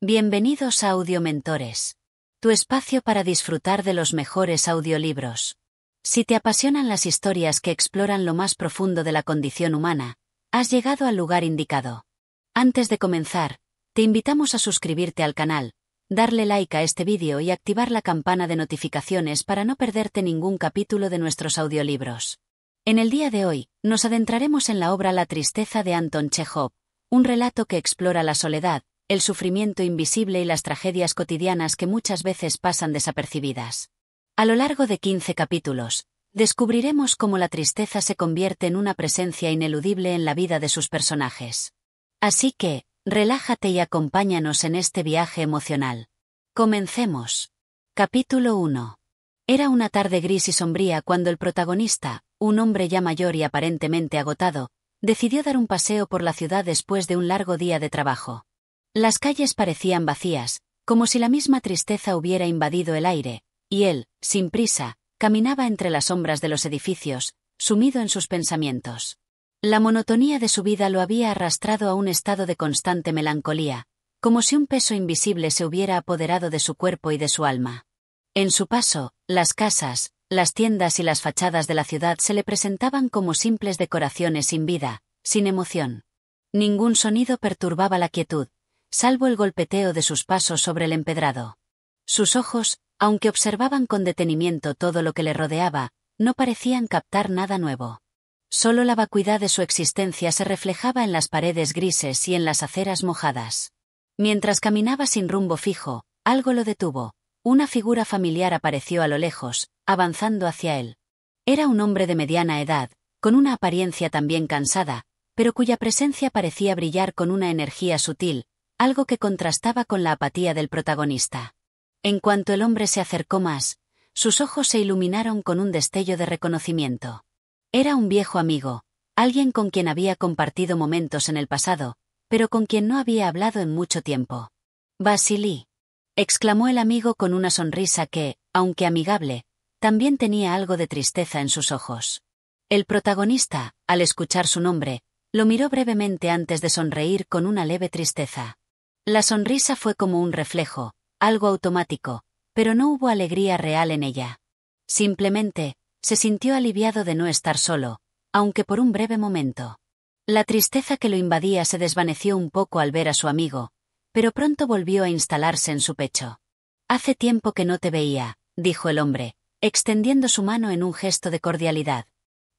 Bienvenidos a Audiomentores, tu espacio para disfrutar de los mejores audiolibros. Si te apasionan las historias que exploran lo más profundo de la condición humana, has llegado al lugar indicado. Antes de comenzar, te invitamos a suscribirte al canal, darle like a este vídeo y activar la campana de notificaciones para no perderte ningún capítulo de nuestros audiolibros. En el día de hoy, nos adentraremos en la obra La tristeza de Anton Chejov, un relato que explora la soledad, el sufrimiento invisible y las tragedias cotidianas que muchas veces pasan desapercibidas. A lo largo de 15 capítulos, descubriremos cómo la tristeza se convierte en una presencia ineludible en la vida de sus personajes. Así que, relájate y acompáñanos en este viaje emocional. Comencemos. Capítulo 1. Era una tarde gris y sombría cuando el protagonista, un hombre ya mayor y aparentemente agotado, decidió dar un paseo por la ciudad después de un largo día de trabajo. Las calles parecían vacías, como si la misma tristeza hubiera invadido el aire, y él, sin prisa, caminaba entre las sombras de los edificios, sumido en sus pensamientos. La monotonía de su vida lo había arrastrado a un estado de constante melancolía, como si un peso invisible se hubiera apoderado de su cuerpo y de su alma. En su paso, las casas, las tiendas y las fachadas de la ciudad se le presentaban como simples decoraciones sin vida, sin emoción. Ningún sonido perturbaba la quietud, salvo el golpeteo de sus pasos sobre el empedrado. Sus ojos, aunque observaban con detenimiento todo lo que le rodeaba, no parecían captar nada nuevo. Solo la vacuidad de su existencia se reflejaba en las paredes grises y en las aceras mojadas. Mientras caminaba sin rumbo fijo, algo lo detuvo. Una figura familiar apareció a lo lejos, avanzando hacia él. Era un hombre de mediana edad, con una apariencia también cansada, pero cuya presencia parecía brillar con una energía sutil, algo que contrastaba con la apatía del protagonista. En cuanto el hombre se acercó más, sus ojos se iluminaron con un destello de reconocimiento. Era un viejo amigo, alguien con quien había compartido momentos en el pasado, pero con quien no había hablado en mucho tiempo. «Vasili», exclamó el amigo con una sonrisa que, aunque amigable, también tenía algo de tristeza en sus ojos. El protagonista, al escuchar su nombre, lo miró brevemente antes de sonreír con una leve tristeza. La sonrisa fue como un reflejo, algo automático, pero no hubo alegría real en ella. Simplemente, se sintió aliviado de no estar solo, aunque por un breve momento. La tristeza que lo invadía se desvaneció un poco al ver a su amigo, pero pronto volvió a instalarse en su pecho. «Hace tiempo que no te veía», dijo el hombre, extendiendo su mano en un gesto de cordialidad.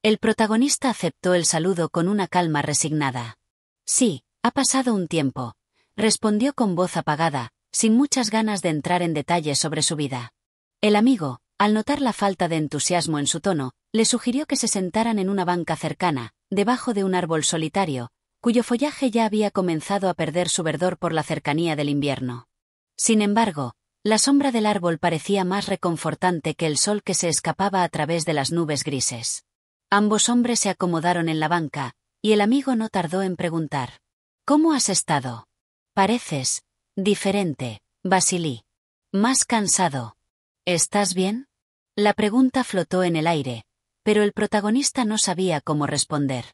El protagonista aceptó el saludo con una calma resignada. «Sí, ha pasado un tiempo», respondió con voz apagada, sin muchas ganas de entrar en detalles sobre su vida. El amigo, al notar la falta de entusiasmo en su tono, le sugirió que se sentaran en una banca cercana, debajo de un árbol solitario, cuyo follaje ya había comenzado a perder su verdor por la cercanía del invierno. Sin embargo, la sombra del árbol parecía más reconfortante que el sol que se escapaba a través de las nubes grises. Ambos hombres se acomodaron en la banca, y el amigo no tardó en preguntar: «¿Cómo has estado? Pareces diferente, Vasili. Más cansado. ¿Estás bien?» La pregunta flotó en el aire, pero el protagonista no sabía cómo responder.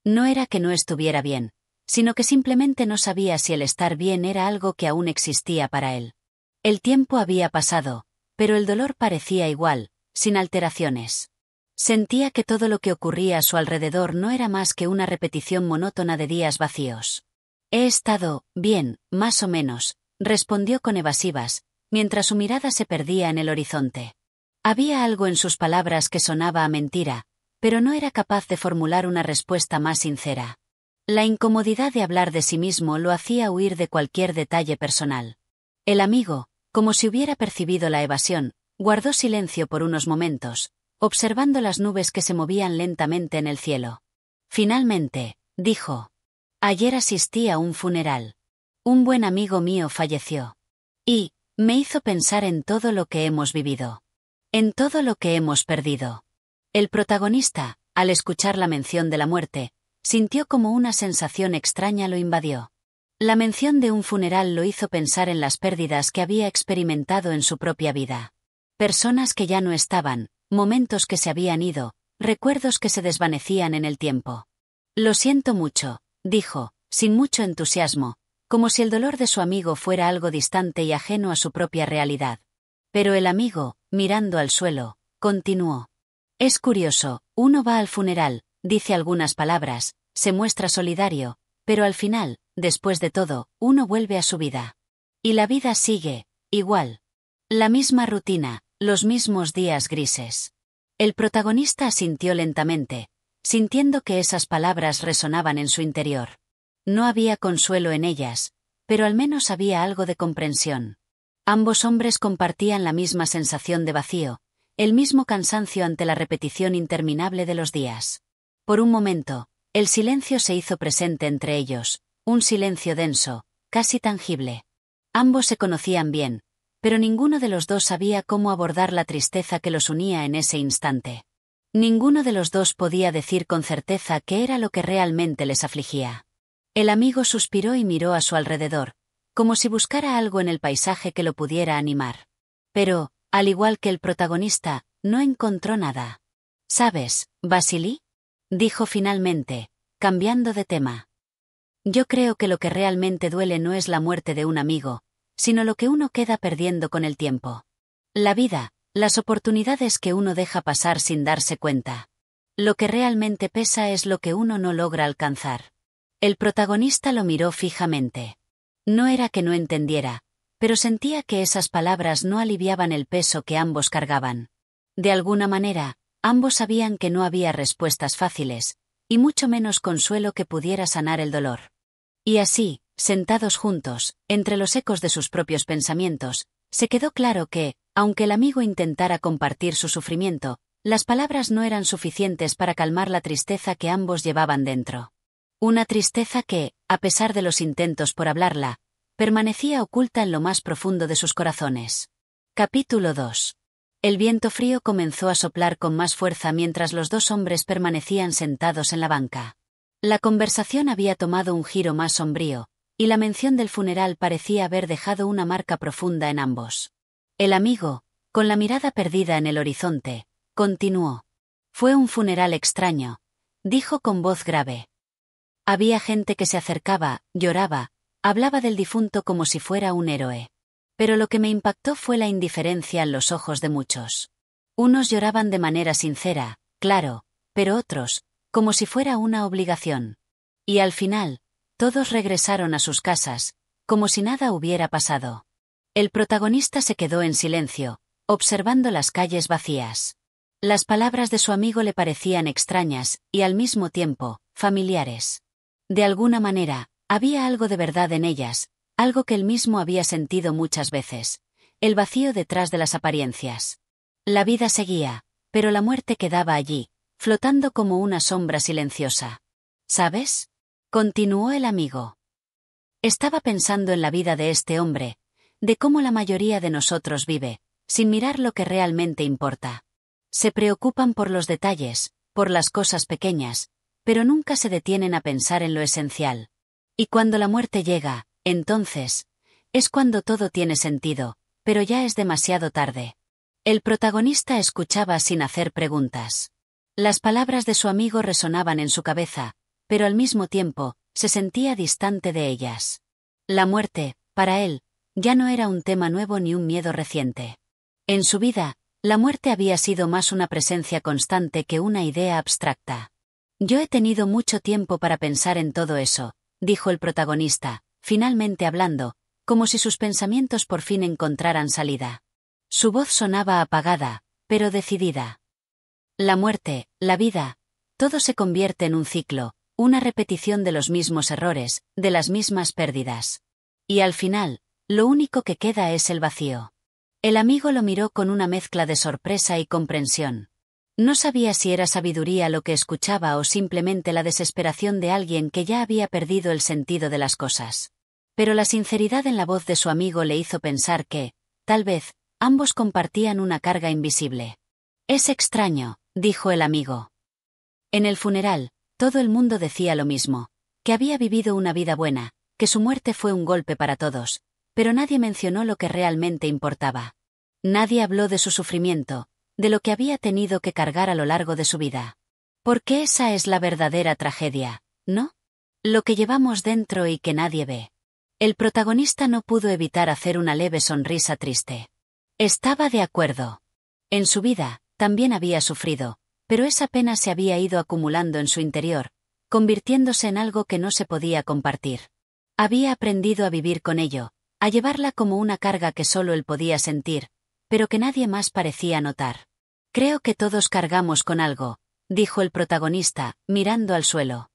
No era que no estuviera bien, sino que simplemente no sabía si el estar bien era algo que aún existía para él. El tiempo había pasado, pero el dolor parecía igual, sin alteraciones. Sentía que todo lo que ocurría a su alrededor no era más que una repetición monótona de días vacíos. «He estado bien, más o menos», respondió con evasivas, mientras su mirada se perdía en el horizonte. Había algo en sus palabras que sonaba a mentira, pero no era capaz de formular una respuesta más sincera. La incomodidad de hablar de sí mismo lo hacía huir de cualquier detalle personal. El amigo, como si hubiera percibido la evasión, guardó silencio por unos momentos, observando las nubes que se movían lentamente en el cielo. Finalmente, dijo: «Ayer asistí a un funeral. Un buen amigo mío falleció. Y me hizo pensar en todo lo que hemos vivido. En todo lo que hemos perdido». El protagonista, al escuchar la mención de la muerte, sintió como una sensación extraña lo invadió. La mención de un funeral lo hizo pensar en las pérdidas que había experimentado en su propia vida. Personas que ya no estaban, momentos que se habían ido, recuerdos que se desvanecían en el tiempo. «Lo siento mucho», dijo, sin mucho entusiasmo, como si el dolor de su amigo fuera algo distante y ajeno a su propia realidad. Pero el amigo, mirando al suelo, continuó. Es curioso, uno va al funeral, dice algunas palabras, se muestra solidario, pero al final, después de todo, uno vuelve a su vida. Y la vida sigue, igual. La misma rutina, los mismos días grises. El protagonista asintió lentamente, sintiendo que esas palabras resonaban en su interior. No había consuelo en ellas, pero al menos había algo de comprensión. Ambos hombres compartían la misma sensación de vacío, el mismo cansancio ante la repetición interminable de los días. Por un momento, el silencio se hizo presente entre ellos, un silencio denso, casi tangible. Ambos se conocían bien, pero ninguno de los dos sabía cómo abordar la tristeza que los unía en ese instante. Ninguno de los dos podía decir con certeza qué era lo que realmente les afligía. El amigo suspiró y miró a su alrededor, como si buscara algo en el paisaje que lo pudiera animar. Pero, al igual que el protagonista, no encontró nada. ¿Sabes, Vasily?, dijo finalmente, cambiando de tema. Yo creo que lo que realmente duele no es la muerte de un amigo, sino lo que uno queda perdiendo con el tiempo. La vida, las oportunidades que uno deja pasar sin darse cuenta. Lo que realmente pesa es lo que uno no logra alcanzar. El protagonista lo miró fijamente. No era que no entendiera, pero sentía que esas palabras no aliviaban el peso que ambos cargaban. De alguna manera, ambos sabían que no había respuestas fáciles, y mucho menos consuelo que pudiera sanar el dolor. Y así, sentados juntos, entre los ecos de sus propios pensamientos, se quedó claro que, aunque el amigo intentara compartir su sufrimiento, las palabras no eran suficientes para calmar la tristeza que ambos llevaban dentro. Una tristeza que, a pesar de los intentos por hablarla, permanecía oculta en lo más profundo de sus corazones. Capítulo 2. El viento frío comenzó a soplar con más fuerza mientras los dos hombres permanecían sentados en la banca. La conversación había tomado un giro más sombrío, y la mención del funeral parecía haber dejado una marca profunda en ambos. El amigo, con la mirada perdida en el horizonte, continuó. Fue un funeral extraño, dijo con voz grave. Había gente que se acercaba, lloraba, hablaba del difunto como si fuera un héroe. Pero lo que me impactó fue la indiferencia en los ojos de muchos. Unos lloraban de manera sincera, claro, pero otros, como si fuera una obligación. Y al final, todos regresaron a sus casas, como si nada hubiera pasado. El protagonista se quedó en silencio, observando las calles vacías. Las palabras de su amigo le parecían extrañas, y al mismo tiempo, familiares. De alguna manera, había algo de verdad en ellas, algo que él mismo había sentido muchas veces, el vacío detrás de las apariencias. La vida seguía, pero la muerte quedaba allí, flotando como una sombra silenciosa. ¿Sabes?, continuó el amigo. Estaba pensando en la vida de este hombre, de cómo la mayoría de nosotros vive, sin mirar lo que realmente importa. Se preocupan por los detalles, por las cosas pequeñas, pero nunca se detienen a pensar en lo esencial. Y cuando la muerte llega, entonces, es cuando todo tiene sentido, pero ya es demasiado tarde. El protagonista escuchaba sin hacer preguntas. Las palabras de su amigo resonaban en su cabeza, pero al mismo tiempo, se sentía distante de ellas. La muerte, para él, ya no era un tema nuevo ni un miedo reciente. En su vida, la muerte había sido más una presencia constante que una idea abstracta. Yo he tenido mucho tiempo para pensar en todo eso, dijo el protagonista, finalmente hablando, como si sus pensamientos por fin encontraran salida. Su voz sonaba apagada, pero decidida. La muerte, la vida, todo se convierte en un ciclo, una repetición de los mismos errores, de las mismas pérdidas. Y al final, lo único que queda es el vacío. El amigo lo miró con una mezcla de sorpresa y comprensión. No sabía si era sabiduría lo que escuchaba o simplemente la desesperación de alguien que ya había perdido el sentido de las cosas. Pero la sinceridad en la voz de su amigo le hizo pensar que, tal vez, ambos compartían una carga invisible. Es extraño, dijo el amigo. En el funeral, todo el mundo decía lo mismo, que había vivido una vida buena, que su muerte fue un golpe para todos, pero nadie mencionó lo que realmente importaba. Nadie habló de su sufrimiento, de lo que había tenido que cargar a lo largo de su vida. Porque esa es la verdadera tragedia, ¿no? Lo que llevamos dentro y que nadie ve. El protagonista no pudo evitar hacer una leve sonrisa triste. Estaba de acuerdo. En su vida, también había sufrido, pero esa pena se había ido acumulando en su interior, convirtiéndose en algo que no se podía compartir. Había aprendido a vivir con ello, a llevarla como una carga que solo él podía sentir, pero que nadie más parecía notar. Creo que todos cargamos con algo, dijo el protagonista, mirando al suelo.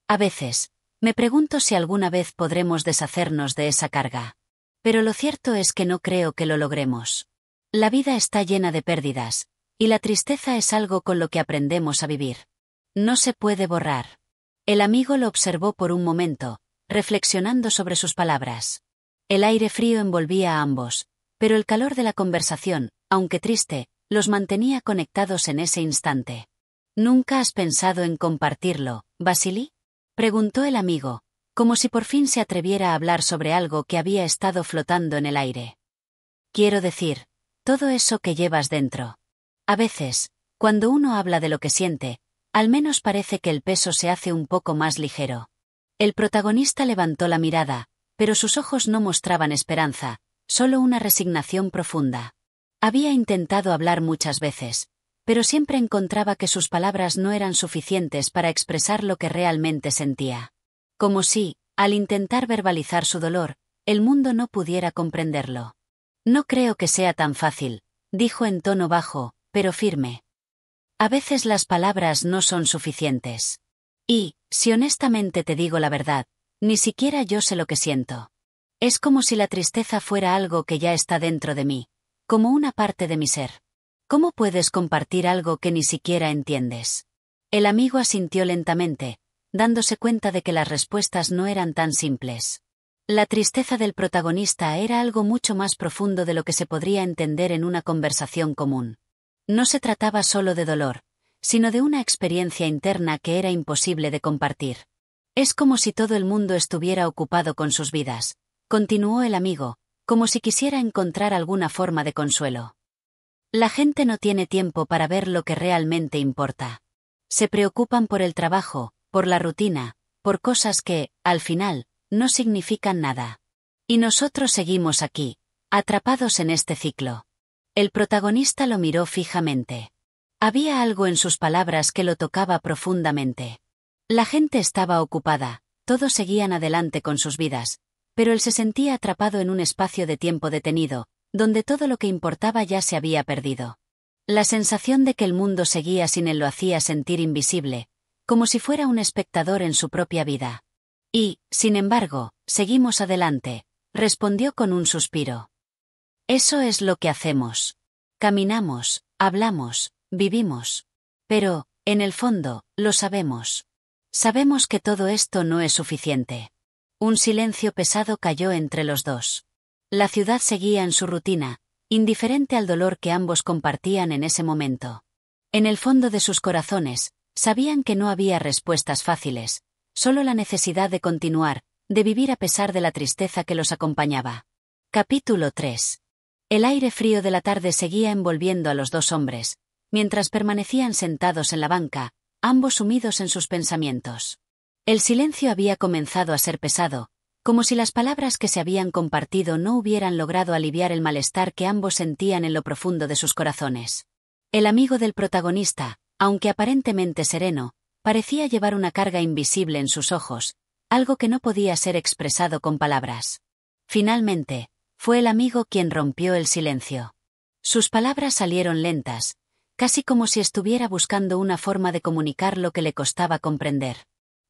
A veces, me pregunto si alguna vez podremos deshacernos de esa carga. Pero lo cierto es que no creo que lo logremos. La vida está llena de pérdidas, y la tristeza es algo con lo que aprendemos a vivir. No se puede borrar. El amigo lo observó por un momento, reflexionando sobre sus palabras. El aire frío envolvía a ambos, pero el calor de la conversación, aunque triste, los mantenía conectados en ese instante. ¿Nunca has pensado en compartirlo, Vasily?, preguntó el amigo, como si por fin se atreviera a hablar sobre algo que había estado flotando en el aire. Quiero decir, todo eso que llevas dentro. A veces, cuando uno habla de lo que siente, al menos parece que el peso se hace un poco más ligero. El protagonista levantó la mirada, pero sus ojos no mostraban esperanza, solo una resignación profunda. Había intentado hablar muchas veces, pero siempre encontraba que sus palabras no eran suficientes para expresar lo que realmente sentía. Como si, al intentar verbalizar su dolor, el mundo no pudiera comprenderlo. No creo que sea tan fácil, dijo en tono bajo, pero firme. A veces las palabras no son suficientes. Y, si honestamente te digo la verdad, ni siquiera yo sé lo que siento. Es como si la tristeza fuera algo que ya está dentro de mí, como una parte de mi ser. ¿Cómo puedes compartir algo que ni siquiera entiendes? El amigo asintió lentamente, dándose cuenta de que las respuestas no eran tan simples. La tristeza del protagonista era algo mucho más profundo de lo que se podría entender en una conversación común. No se trataba solo de dolor, sino de una experiencia interna que era imposible de compartir. Es como si todo el mundo estuviera ocupado con sus vidas, continuó el amigo, como si quisiera encontrar alguna forma de consuelo. La gente no tiene tiempo para ver lo que realmente importa. Se preocupan por el trabajo, por la rutina, por cosas que, al final, no significan nada. Y nosotros seguimos aquí, atrapados en este ciclo. El protagonista lo miró fijamente. Había algo en sus palabras que lo tocaba profundamente. La gente estaba ocupada, todos seguían adelante con sus vidas, pero él se sentía atrapado en un espacio de tiempo detenido, donde todo lo que importaba ya se había perdido. La sensación de que el mundo seguía sin él lo hacía sentir invisible, como si fuera un espectador en su propia vida. Y, sin embargo, seguimos adelante, respondió con un suspiro. Eso es lo que hacemos. Caminamos, hablamos, vivimos. Pero, en el fondo, lo sabemos. Sabemos que todo esto no es suficiente. Un silencio pesado cayó entre los dos. La ciudad seguía en su rutina, indiferente al dolor que ambos compartían en ese momento. En el fondo de sus corazones, sabían que no había respuestas fáciles, solo la necesidad de continuar, de vivir a pesar de la tristeza que los acompañaba. Capítulo 3. El aire frío de la tarde seguía envolviendo a los dos hombres, mientras permanecían sentados en la banca, ambos sumidos en sus pensamientos. El silencio había comenzado a ser pesado, como si las palabras que se habían compartido no hubieran logrado aliviar el malestar que ambos sentían en lo profundo de sus corazones. El amigo del protagonista, aunque aparentemente sereno, parecía llevar una carga invisible en sus ojos, algo que no podía ser expresado con palabras. Finalmente, fue el amigo quien rompió el silencio. Sus palabras salieron lentas, casi como si estuviera buscando una forma de comunicar lo que le costaba comprender.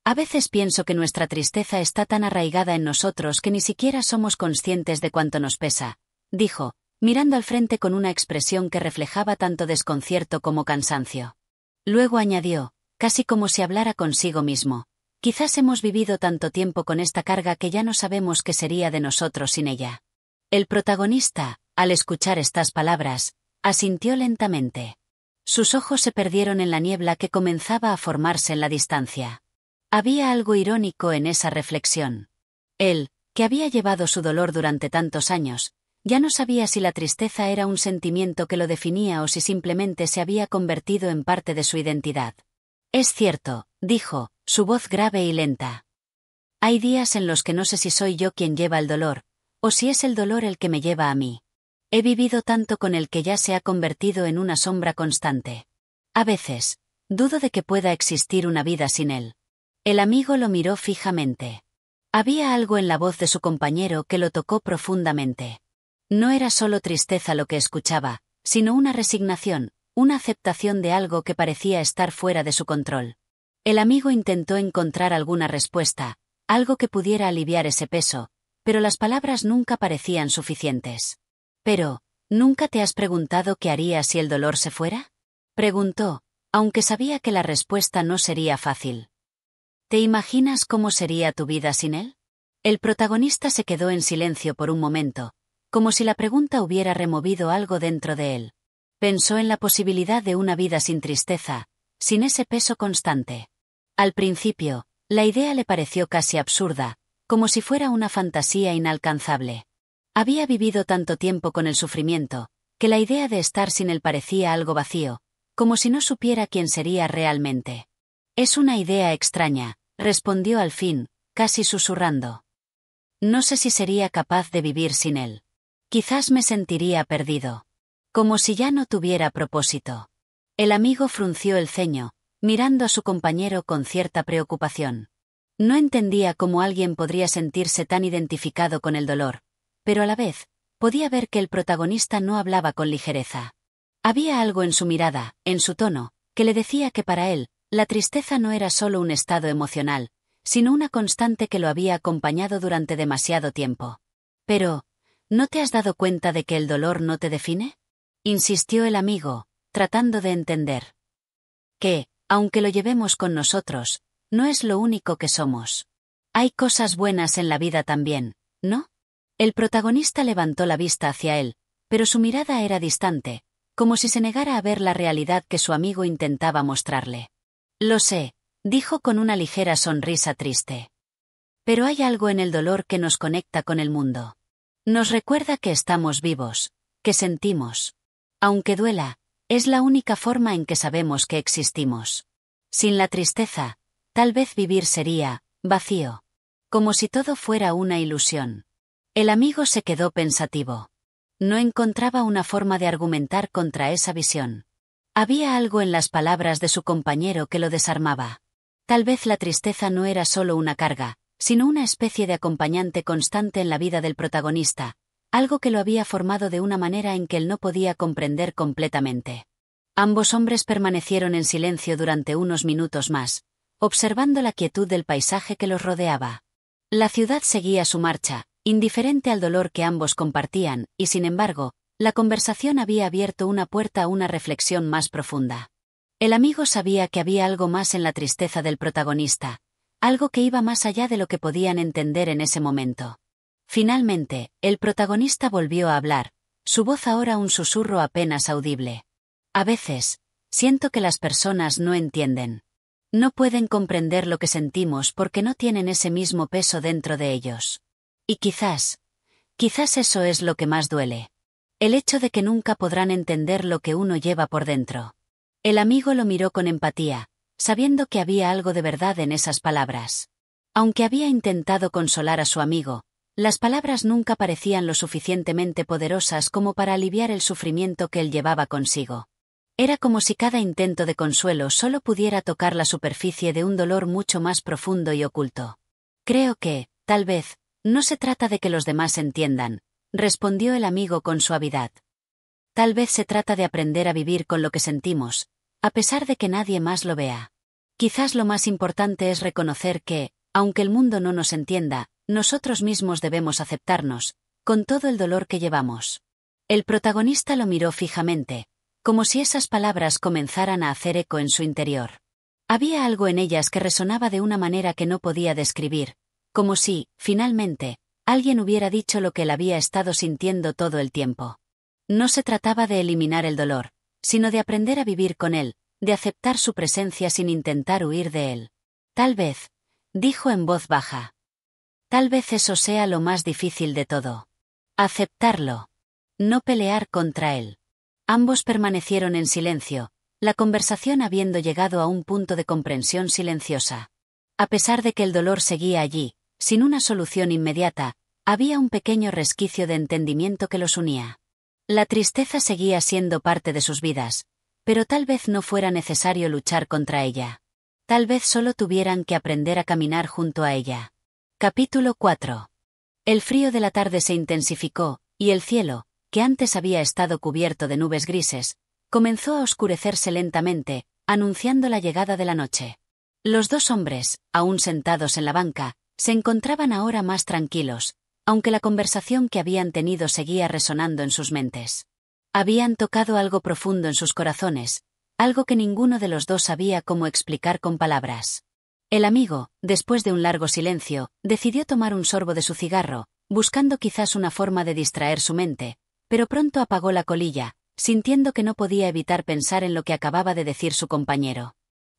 A veces pienso que nuestra tristeza está tan arraigada en nosotros que ni siquiera somos conscientes de cuánto nos pesa, dijo, mirando al frente con una expresión que reflejaba tanto desconcierto como cansancio. Luego añadió, casi como si hablara consigo mismo, quizás hemos vivido tanto tiempo con esta carga que ya no sabemos qué sería de nosotros sin ella. El protagonista, al escuchar estas palabras, asintió lentamente. Sus ojos se perdieron en la niebla que comenzaba a formarse en la distancia. Había algo irónico en esa reflexión. Él, que había llevado su dolor durante tantos años, ya no sabía si la tristeza era un sentimiento que lo definía o si simplemente se había convertido en parte de su identidad. Es cierto, dijo, su voz grave y lenta. Hay días en los que no sé si soy yo quien lleva el dolor, o si es el dolor el que me lleva a mí. He vivido tanto con él que ya se ha convertido en una sombra constante. A veces, dudo de que pueda existir una vida sin él. El amigo lo miró fijamente. Había algo en la voz de su compañero que lo tocó profundamente. No era solo tristeza lo que escuchaba, sino una resignación, una aceptación de algo que parecía estar fuera de su control. El amigo intentó encontrar alguna respuesta, algo que pudiera aliviar ese peso, pero las palabras nunca parecían suficientes. Pero, ¿nunca te has preguntado qué harías si el dolor se fuera? Preguntó, aunque sabía que la respuesta no sería fácil. ¿Te imaginas cómo sería tu vida sin él? El protagonista se quedó en silencio por un momento, como si la pregunta hubiera removido algo dentro de él. Pensó en la posibilidad de una vida sin tristeza, sin ese peso constante. Al principio, la idea le pareció casi absurda, como si fuera una fantasía inalcanzable. Había vivido tanto tiempo con el sufrimiento, que la idea de estar sin él parecía algo vacío, como si no supiera quién sería realmente. Es una idea extraña, respondió al fin, casi susurrando. No sé si sería capaz de vivir sin él. Quizás me sentiría perdido. Como si ya no tuviera propósito. El amigo frunció el ceño, mirando a su compañero con cierta preocupación. No entendía cómo alguien podría sentirse tan identificado con el dolor, pero a la vez, podía ver que el protagonista no hablaba con ligereza. Había algo en su mirada, en su tono, que le decía que para él, la tristeza no era solo un estado emocional, sino una constante que lo había acompañado durante demasiado tiempo. Pero, ¿no te has dado cuenta de que el dolor no te define? Insistió el amigo, tratando de entender. Que, aunque lo llevemos con nosotros, no es lo único que somos. Hay cosas buenas en la vida también, ¿no? El protagonista levantó la vista hacia él, pero su mirada era distante, como si se negara a ver la realidad que su amigo intentaba mostrarle. Lo sé, dijo con una ligera sonrisa triste. Pero hay algo en el dolor que nos conecta con el mundo. Nos recuerda que estamos vivos, que sentimos. Aunque duela, es la única forma en que sabemos que existimos. Sin la tristeza, tal vez vivir sería vacío. Como si todo fuera una ilusión. El amigo se quedó pensativo. No encontraba una forma de argumentar contra esa visión. Había algo en las palabras de su compañero que lo desarmaba. Tal vez la tristeza no era solo una carga, sino una especie de acompañante constante en la vida del protagonista, algo que lo había formado de una manera en que él no podía comprender completamente. Ambos hombres permanecieron en silencio durante unos minutos más, observando la quietud del paisaje que los rodeaba. La ciudad seguía su marcha, indiferente al dolor que ambos compartían, y sin embargo, la conversación había abierto una puerta a una reflexión más profunda. El amigo sabía que había algo más en la tristeza del protagonista, algo que iba más allá de lo que podían entender en ese momento. Finalmente, el protagonista volvió a hablar, su voz ahora un susurro apenas audible. A veces, siento que las personas no entienden. No pueden comprender lo que sentimos porque no tienen ese mismo peso dentro de ellos. Y quizás eso es lo que más duele. El hecho de que nunca podrán entender lo que uno lleva por dentro. El amigo lo miró con empatía, sabiendo que había algo de verdad en esas palabras. Aunque había intentado consolar a su amigo, las palabras nunca parecían lo suficientemente poderosas como para aliviar el sufrimiento que él llevaba consigo. Era como si cada intento de consuelo solo pudiera tocar la superficie de un dolor mucho más profundo y oculto. Creo que, tal vez, no se trata de que los demás entiendan, respondió el amigo con suavidad. Tal vez se trata de aprender a vivir con lo que sentimos, a pesar de que nadie más lo vea. Quizás lo más importante es reconocer que, aunque el mundo no nos entienda, nosotros mismos debemos aceptarnos, con todo el dolor que llevamos. El protagonista lo miró fijamente, como si esas palabras comenzaran a hacer eco en su interior. Había algo en ellas que resonaba de una manera que no podía describir, como si, finalmente, alguien hubiera dicho lo que él había estado sintiendo todo el tiempo. No se trataba de eliminar el dolor, sino de aprender a vivir con él, de aceptar su presencia sin intentar huir de él. Tal vez, dijo en voz baja. Tal vez eso sea lo más difícil de todo. Aceptarlo. No pelear contra él. Ambos permanecieron en silencio, la conversación habiendo llegado a un punto de comprensión silenciosa. A pesar de que el dolor seguía allí, sin una solución inmediata, había un pequeño resquicio de entendimiento que los unía. La tristeza seguía siendo parte de sus vidas, pero tal vez no fuera necesario luchar contra ella. Tal vez solo tuvieran que aprender a caminar junto a ella. Capítulo 4. El frío de la tarde se intensificó, y el cielo, que antes había estado cubierto de nubes grises, comenzó a oscurecerse lentamente, anunciando la llegada de la noche. Los dos hombres, aún sentados en la banca, se encontraban ahora más tranquilos, aunque la conversación que habían tenido seguía resonando en sus mentes. Habían tocado algo profundo en sus corazones, algo que ninguno de los dos sabía cómo explicar con palabras. El amigo, después de un largo silencio, decidió tomar un sorbo de su cigarro, buscando quizás una forma de distraer su mente, pero pronto apagó la colilla, sintiendo que no podía evitar pensar en lo que acababa de decir su compañero.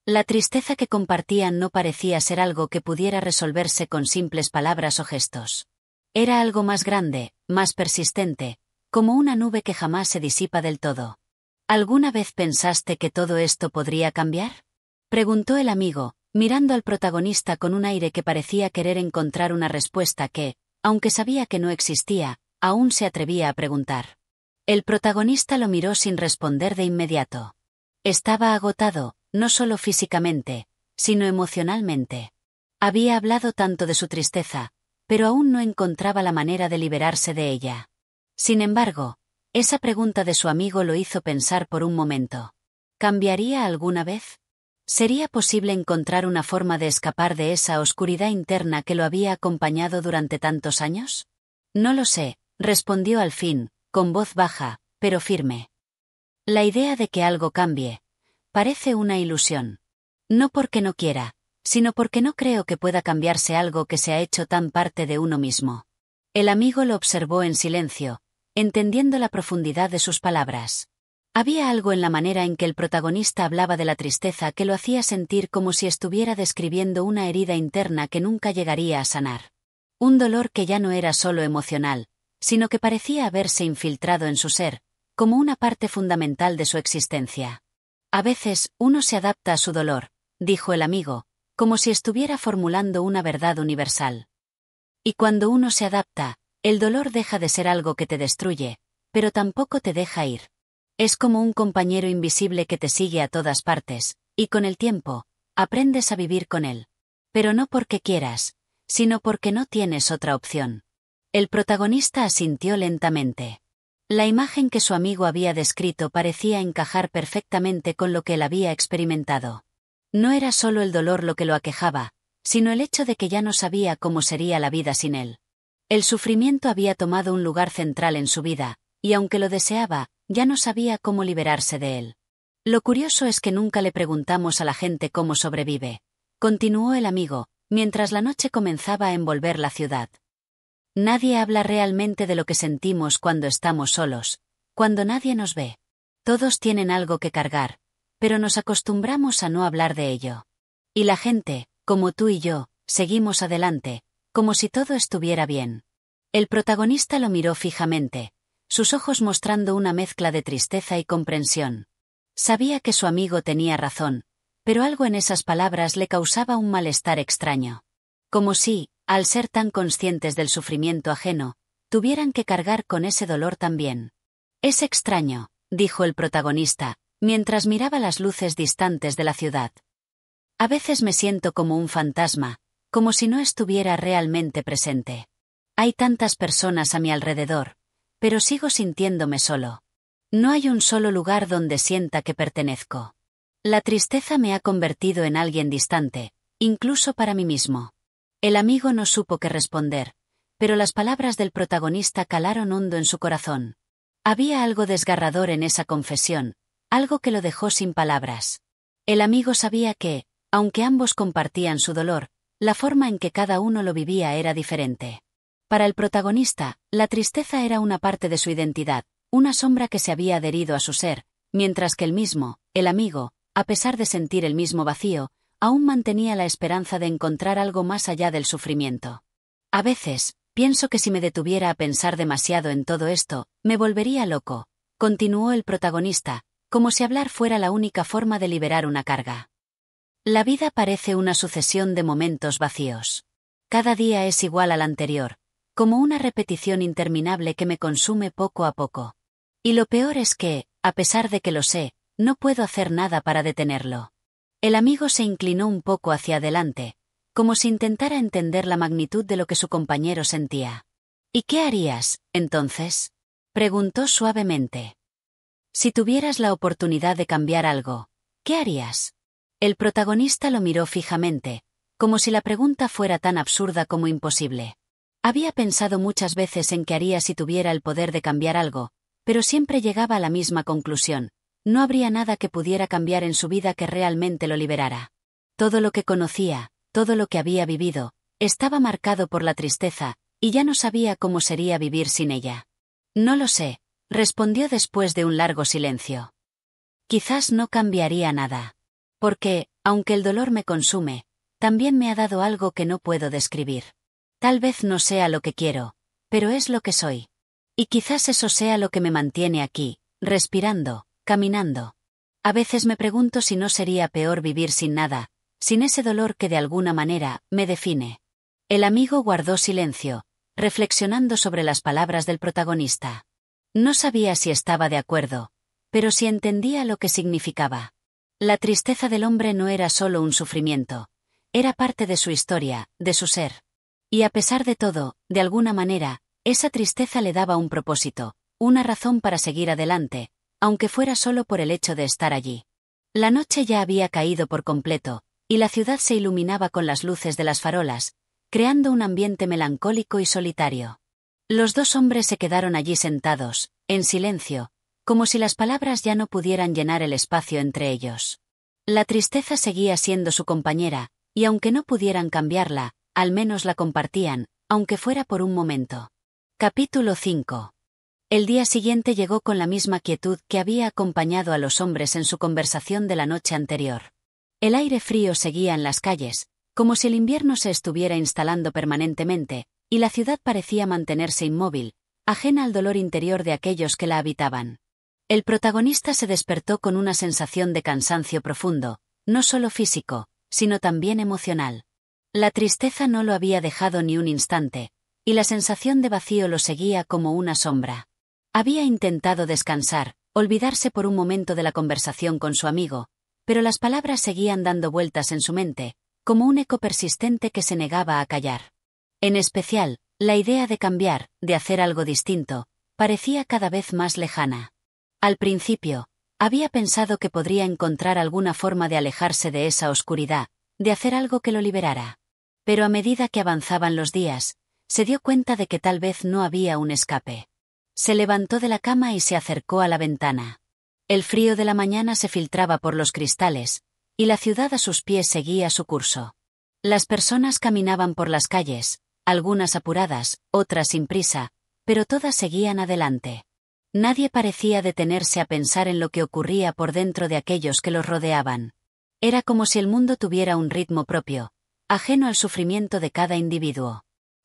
La tristeza que compartían no parecía ser algo que pudiera resolverse con simples palabras o gestos. Era algo más grande, más persistente, como una nube que jamás se disipa del todo. ¿Alguna vez pensaste que todo esto podría cambiar?, preguntó el amigo, mirando al protagonista con un aire que parecía querer encontrar una respuesta que, aunque sabía que no existía, aún se atrevía a preguntar. El protagonista lo miró sin responder de inmediato. Estaba agotado, no solo físicamente, sino emocionalmente. Había hablado tanto de su tristeza, pero aún no encontraba la manera de liberarse de ella. Sin embargo, esa pregunta de su amigo lo hizo pensar por un momento. ¿Cambiaría alguna vez? ¿Sería posible encontrar una forma de escapar de esa oscuridad interna que lo había acompañado durante tantos años? No lo sé, respondió al fin, con voz baja, pero firme. La idea de que algo cambie parece una ilusión. No porque no quiera, sino porque no creo que pueda cambiarse algo que se ha hecho tan parte de uno mismo. El amigo lo observó en silencio, entendiendo la profundidad de sus palabras. Había algo en la manera en que el protagonista hablaba de la tristeza que lo hacía sentir como si estuviera describiendo una herida interna que nunca llegaría a sanar. Un dolor que ya no era solo emocional, sino que parecía haberse infiltrado en su ser, como una parte fundamental de su existencia. A veces, uno se adapta a su dolor, dijo el amigo, como si estuviera formulando una verdad universal. Y cuando uno se adapta, el dolor deja de ser algo que te destruye, pero tampoco te deja ir. Es como un compañero invisible que te sigue a todas partes, y con el tiempo, aprendes a vivir con él. Pero no porque quieras, sino porque no tienes otra opción. El protagonista asintió lentamente. La imagen que su amigo había descrito parecía encajar perfectamente con lo que él había experimentado. No era solo el dolor lo que lo aquejaba, sino el hecho de que ya no sabía cómo sería la vida sin él. El sufrimiento había tomado un lugar central en su vida, y aunque lo deseaba, ya no sabía cómo liberarse de él. Lo curioso es que nunca le preguntamos a la gente cómo sobrevive, continuó el amigo, mientras la noche comenzaba a envolver la ciudad. Nadie habla realmente de lo que sentimos cuando estamos solos, cuando nadie nos ve. Todos tienen algo que cargar, pero nos acostumbramos a no hablar de ello. Y la gente, como tú y yo, seguimos adelante, como si todo estuviera bien. El protagonista lo miró fijamente, sus ojos mostrando una mezcla de tristeza y comprensión. Sabía que su amigo tenía razón, pero algo en esas palabras le causaba un malestar extraño. Como si, al ser tan conscientes del sufrimiento ajeno, tuvieran que cargar con ese dolor también. Es extraño, dijo el protagonista, mientras miraba las luces distantes de la ciudad. A veces me siento como un fantasma, como si no estuviera realmente presente. Hay tantas personas a mi alrededor, pero sigo sintiéndome solo. No hay un solo lugar donde sienta que pertenezco. La tristeza me ha convertido en alguien distante, incluso para mí mismo. El amigo no supo qué responder, pero las palabras del protagonista calaron hondo en su corazón. Había algo desgarrador en esa confesión, algo que lo dejó sin palabras. El amigo sabía que, aunque ambos compartían su dolor, la forma en que cada uno lo vivía era diferente. Para el protagonista, la tristeza era una parte de su identidad, una sombra que se había adherido a su ser, mientras que el amigo, a pesar de sentir el mismo vacío, aún mantenía la esperanza de encontrar algo más allá del sufrimiento. A veces, pienso que si me detuviera a pensar demasiado en todo esto, me volvería loco, continuó el protagonista, como si hablar fuera la única forma de liberar una carga. La vida parece una sucesión de momentos vacíos. Cada día es igual al anterior, como una repetición interminable que me consume poco a poco. Y lo peor es que, a pesar de que lo sé, no puedo hacer nada para detenerlo. El amigo se inclinó un poco hacia adelante, como si intentara entender la magnitud de lo que su compañero sentía. ¿Y qué harías, entonces? Preguntó suavemente. Si tuvieras la oportunidad de cambiar algo, ¿qué harías? El protagonista lo miró fijamente, como si la pregunta fuera tan absurda como imposible. Había pensado muchas veces en qué haría si tuviera el poder de cambiar algo, pero siempre llegaba a la misma conclusión: no habría nada que pudiera cambiar en su vida que realmente lo liberara. Todo lo que conocía, todo lo que había vivido, estaba marcado por la tristeza, y ya no sabía cómo sería vivir sin ella. No lo sé, respondió después de un largo silencio. Quizás no cambiaría nada. Porque, aunque el dolor me consume, también me ha dado algo que no puedo describir. Tal vez no sea lo que quiero, pero es lo que soy. Y quizás eso sea lo que me mantiene aquí, respirando, caminando. A veces me pregunto si no sería peor vivir sin nada, sin ese dolor que de alguna manera me define. El amigo guardó silencio, reflexionando sobre las palabras del protagonista. No sabía si estaba de acuerdo, pero sí entendía lo que significaba. La tristeza del hombre no era solo un sufrimiento, era parte de su historia, de su ser. Y a pesar de todo, de alguna manera, esa tristeza le daba un propósito, una razón para seguir adelante, aunque fuera solo por el hecho de estar allí. La noche ya había caído por completo, y la ciudad se iluminaba con las luces de las farolas, creando un ambiente melancólico y solitario. Los dos hombres se quedaron allí sentados, en silencio, como si las palabras ya no pudieran llenar el espacio entre ellos. La tristeza seguía siendo su compañera, y aunque no pudieran cambiarla, al menos la compartían, aunque fuera por un momento. Capítulo 5. El día siguiente llegó con la misma quietud que había acompañado a los hombres en su conversación de la noche anterior. El aire frío seguía en las calles, como si el invierno se estuviera instalando permanentemente, y la ciudad parecía mantenerse inmóvil, ajena al dolor interior de aquellos que la habitaban. El protagonista se despertó con una sensación de cansancio profundo, no solo físico, sino también emocional. La tristeza no lo había dejado ni un instante, y la sensación de vacío lo seguía como una sombra. Había intentado descansar, olvidarse por un momento de la conversación con su amigo, pero las palabras seguían dando vueltas en su mente, como un eco persistente que se negaba a callar. En especial, la idea de cambiar, de hacer algo distinto, parecía cada vez más lejana. Al principio, había pensado que podría encontrar alguna forma de alejarse de esa oscuridad, de hacer algo que lo liberara. Pero a medida que avanzaban los días, se dio cuenta de que tal vez no había un escape. Se levantó de la cama y se acercó a la ventana. El frío de la mañana se filtraba por los cristales, y la ciudad a sus pies seguía su curso. Las personas caminaban por las calles, algunas apuradas, otras sin prisa, pero todas seguían adelante. Nadie parecía detenerse a pensar en lo que ocurría por dentro de aquellos que los rodeaban. Era como si el mundo tuviera un ritmo propio, ajeno al sufrimiento de cada individuo.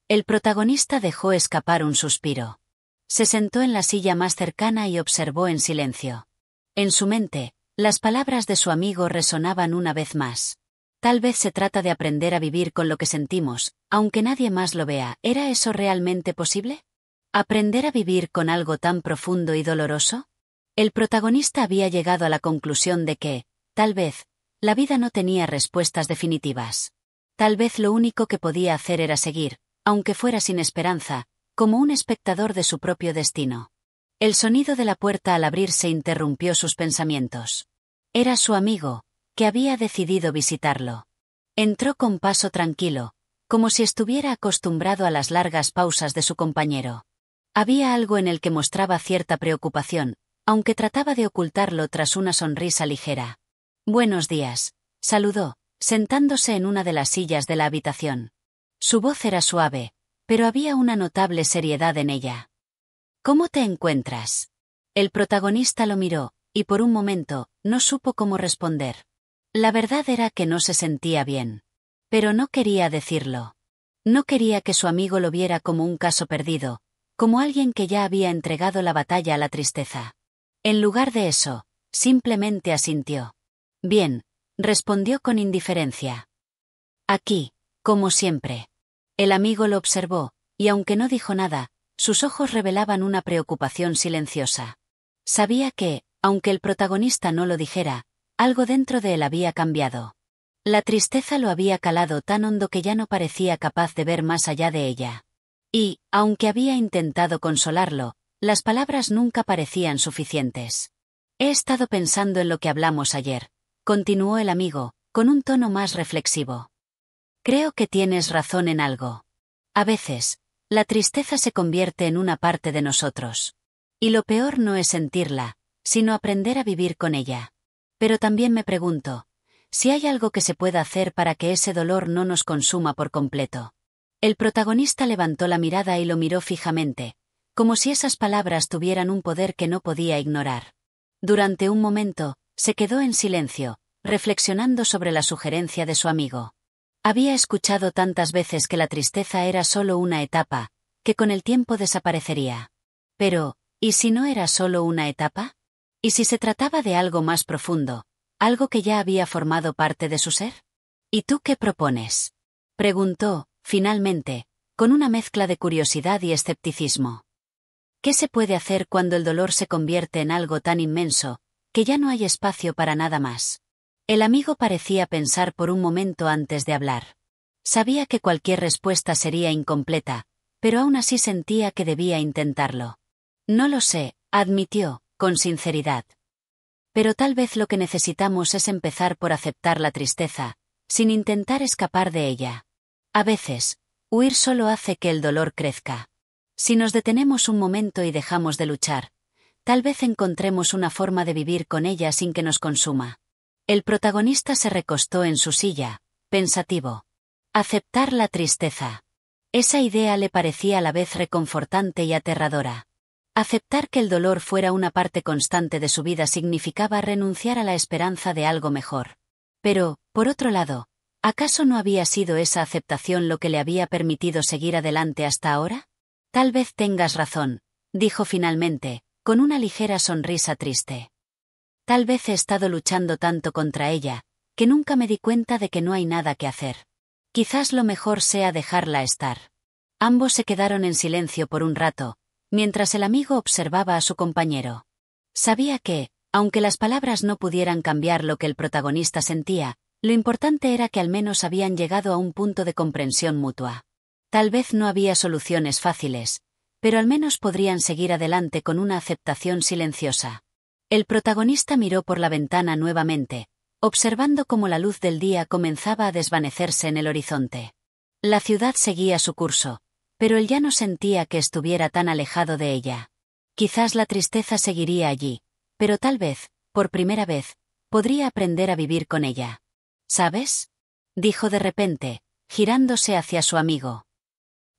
El protagonista dejó escapar un suspiro. Se sentó en la silla más cercana y observó en silencio. En su mente, las palabras de su amigo resonaban una vez más. Tal vez se trata de aprender a vivir con lo que sentimos, aunque nadie más lo vea. ¿Era eso realmente posible? ¿Aprender a vivir con algo tan profundo y doloroso? El protagonista había llegado a la conclusión de que, tal vez, la vida no tenía respuestas definitivas. Tal vez lo único que podía hacer era seguir, aunque fuera sin esperanza, como un espectador de su propio destino. El sonido de la puerta al abrirse interrumpió sus pensamientos. Era su amigo, que había decidido visitarlo. Entró con paso tranquilo, como si estuviera acostumbrado a las largas pausas de su compañero. Había algo en el que mostraba cierta preocupación, aunque trataba de ocultarlo tras una sonrisa ligera. «Buenos días», saludó, sentándose en una de las sillas de la habitación. Su voz era suave, pero había una notable seriedad en ella. «¿Cómo te encuentras?» El protagonista lo miró, y por un momento, no supo cómo responder. La verdad era que no se sentía bien. Pero no quería decirlo. No quería que su amigo lo viera como un caso perdido, como alguien que ya había entregado la batalla a la tristeza. En lugar de eso, simplemente asintió. «Bien», respondió con indiferencia. «Aquí, como siempre». El amigo lo observó, y aunque no dijo nada, sus ojos revelaban una preocupación silenciosa. Sabía que, aunque el protagonista no lo dijera, algo dentro de él había cambiado. La tristeza lo había calado tan hondo que ya no parecía capaz de ver más allá de ella. Y, aunque había intentado consolarlo, las palabras nunca parecían suficientes. He estado pensando en lo que hablamos ayer, continuó el amigo, con un tono más reflexivo. Creo que tienes razón en algo. A veces, la tristeza se convierte en una parte de nosotros. Y lo peor no es sentirla, sino aprender a vivir con ella. Pero también me pregunto, si hay algo que se pueda hacer para que ese dolor no nos consuma por completo. El protagonista levantó la mirada y lo miró fijamente, como si esas palabras tuvieran un poder que no podía ignorar. Durante un momento, se quedó en silencio, reflexionando sobre la sugerencia de su amigo. Había escuchado tantas veces que la tristeza era solo una etapa, que con el tiempo desaparecería. Pero, ¿y si no era solo una etapa? ¿Y si se trataba de algo más profundo, algo que ya había formado parte de su ser? ¿Y tú qué propones?, preguntó, finalmente, con una mezcla de curiosidad y escepticismo. ¿Qué se puede hacer cuando el dolor se convierte en algo tan inmenso, que ya no hay espacio para nada más? El amigo parecía pensar por un momento antes de hablar. Sabía que cualquier respuesta sería incompleta, pero aún así sentía que debía intentarlo. No lo sé, admitió, con sinceridad. Pero tal vez lo que necesitamos es empezar por aceptar la tristeza, sin intentar escapar de ella. A veces, huir solo hace que el dolor crezca. Si nos detenemos un momento y dejamos de luchar, tal vez encontremos una forma de vivir con ella sin que nos consuma. El protagonista se recostó en su silla, pensativo. Aceptar la tristeza. Esa idea le parecía a la vez reconfortante y aterradora. Aceptar que el dolor fuera una parte constante de su vida significaba renunciar a la esperanza de algo mejor. Pero, por otro lado, ¿acaso no había sido esa aceptación lo que le había permitido seguir adelante hasta ahora? Tal vez tengas razón, dijo finalmente, con una ligera sonrisa triste. Tal vez he estado luchando tanto contra ella, que nunca me di cuenta de que no hay nada que hacer. Quizás lo mejor sea dejarla estar. Ambos se quedaron en silencio por un rato, mientras el amigo observaba a su compañero. Sabía que, aunque las palabras no pudieran cambiar lo que el protagonista sentía, lo importante era que al menos habían llegado a un punto de comprensión mutua. Tal vez no había soluciones fáciles, pero al menos podrían seguir adelante con una aceptación silenciosa. El protagonista miró por la ventana nuevamente, observando cómo la luz del día comenzaba a desvanecerse en el horizonte. La ciudad seguía su curso, pero él ya no sentía que estuviera tan alejado de ella. Quizás la tristeza seguiría allí, pero tal vez, por primera vez, podría aprender a vivir con ella. ¿Sabes?, dijo de repente, girándose hacia su amigo.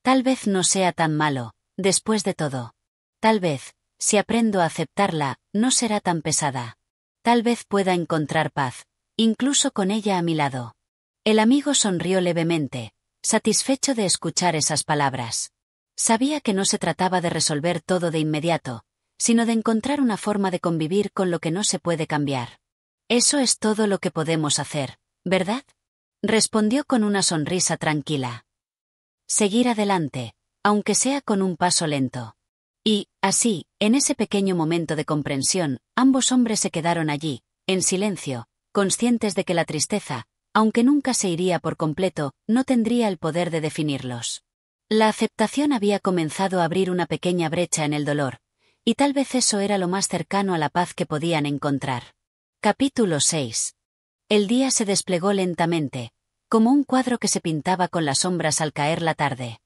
Tal vez no sea tan malo, después de todo. Tal vez, si aprendo a aceptarla, no será tan pesada. Tal vez pueda encontrar paz, incluso con ella a mi lado. El amigo sonrió levemente, satisfecho de escuchar esas palabras. Sabía que no se trataba de resolver todo de inmediato, sino de encontrar una forma de convivir con lo que no se puede cambiar. Eso es todo lo que podemos hacer, ¿verdad?, respondió con una sonrisa tranquila. Seguir adelante, aunque sea con un paso lento. Y, así, en ese pequeño momento de comprensión, ambos hombres se quedaron allí, en silencio, conscientes de que la tristeza, aunque nunca se iría por completo, no tendría el poder de definirlos. La aceptación había comenzado a abrir una pequeña brecha en el dolor, y tal vez eso era lo más cercano a la paz que podían encontrar. Capítulo 6. El día se desplegó lentamente, como un cuadro que se pintaba con las sombras al caer la tarde.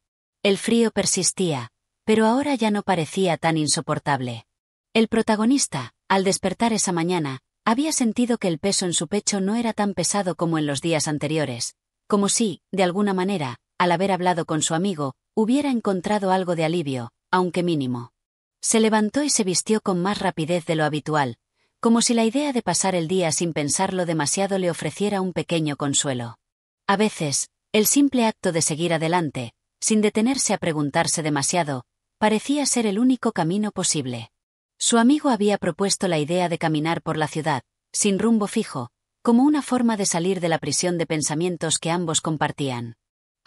El frío persistía, pero ahora ya no parecía tan insoportable. El protagonista, al despertar esa mañana, había sentido que el peso en su pecho no era tan pesado como en los días anteriores, como si, de alguna manera, al haber hablado con su amigo, hubiera encontrado algo de alivio, aunque mínimo. Se levantó y se vistió con más rapidez de lo habitual, como si la idea de pasar el día sin pensarlo demasiado le ofreciera un pequeño consuelo. A veces, el simple acto de seguir adelante, sin detenerse a preguntarse demasiado, parecía ser el único camino posible. Su amigo había propuesto la idea de caminar por la ciudad, sin rumbo fijo, como una forma de salir de la prisión de pensamientos que ambos compartían.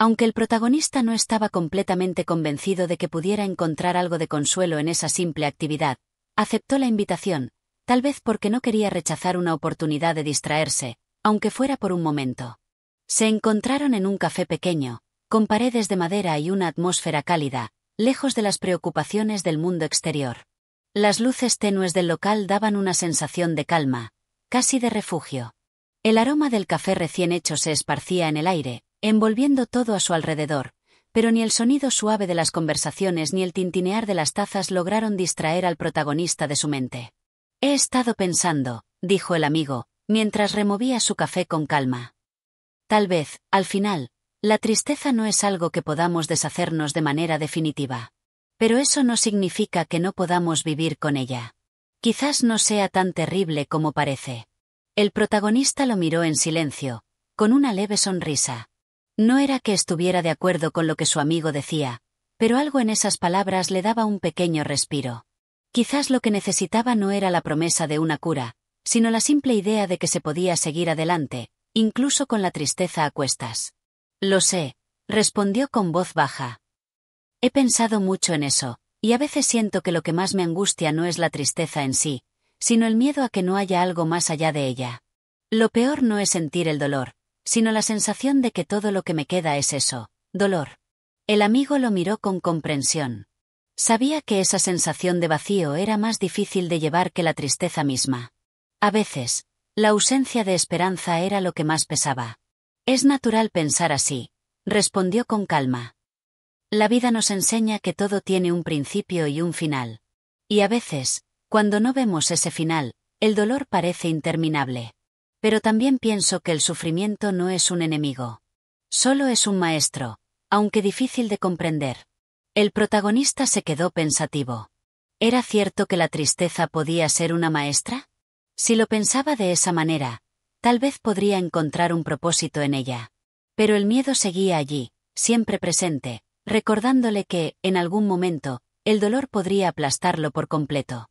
Aunque el protagonista no estaba completamente convencido de que pudiera encontrar algo de consuelo en esa simple actividad, aceptó la invitación, tal vez porque no quería rechazar una oportunidad de distraerse, aunque fuera por un momento. Se encontraron en un café pequeño, con paredes de madera y una atmósfera cálida, lejos de las preocupaciones del mundo exterior. Las luces tenues del local daban una sensación de calma, casi de refugio. El aroma del café recién hecho se esparcía en el aire, envolviendo todo a su alrededor, pero ni el sonido suave de las conversaciones ni el tintinear de las tazas lograron distraer al protagonista de su mente. «He estado pensando», dijo el amigo, mientras removía su café con calma. «Tal vez, al final, la tristeza no es algo que podamos deshacernos de manera definitiva. Pero eso no significa que no podamos vivir con ella. Quizás no sea tan terrible como parece». El protagonista lo miró en silencio, con una leve sonrisa. No era que estuviera de acuerdo con lo que su amigo decía, pero algo en esas palabras le daba un pequeño respiro. Quizás lo que necesitaba no era la promesa de una cura, sino la simple idea de que se podía seguir adelante, incluso con la tristeza a cuestas. «Lo sé», respondió con voz baja. «He pensado mucho en eso, y a veces siento que lo que más me angustia no es la tristeza en sí, sino el miedo a que no haya algo más allá de ella. Lo peor no es sentir el dolor, sino la sensación de que todo lo que me queda es eso, dolor». El amigo lo miró con comprensión. Sabía que esa sensación de vacío era más difícil de llevar que la tristeza misma. A veces, la ausencia de esperanza era lo que más pesaba. «Es natural pensar así», respondió con calma. «La vida nos enseña que todo tiene un principio y un final. Y a veces, cuando no vemos ese final, el dolor parece interminable. Pero también pienso que el sufrimiento no es un enemigo. Solo es un maestro, aunque difícil de comprender». El protagonista se quedó pensativo. ¿Era cierto que la tristeza podía ser una maestra? Si lo pensaba de esa manera, tal vez podría encontrar un propósito en ella. Pero el miedo seguía allí, siempre presente, recordándole que, en algún momento, el dolor podría aplastarlo por completo.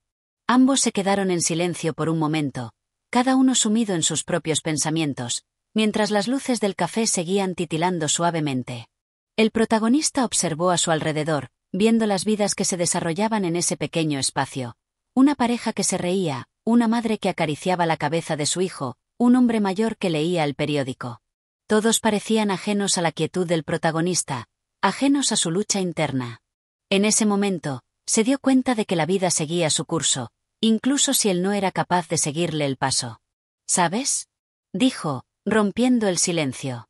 Ambos se quedaron en silencio por un momento, cada uno sumido en sus propios pensamientos, mientras las luces del café seguían titilando suavemente. El protagonista observó a su alrededor, viendo las vidas que se desarrollaban en ese pequeño espacio. Una pareja que se reía, una madre que acariciaba la cabeza de su hijo, un hombre mayor que leía el periódico. Todos parecían ajenos a la quietud del protagonista, ajenos a su lucha interna. En ese momento, se dio cuenta de que la vida seguía su curso, incluso si él no era capaz de seguirle el paso. «¿Sabes?», dijo, rompiendo el silencio.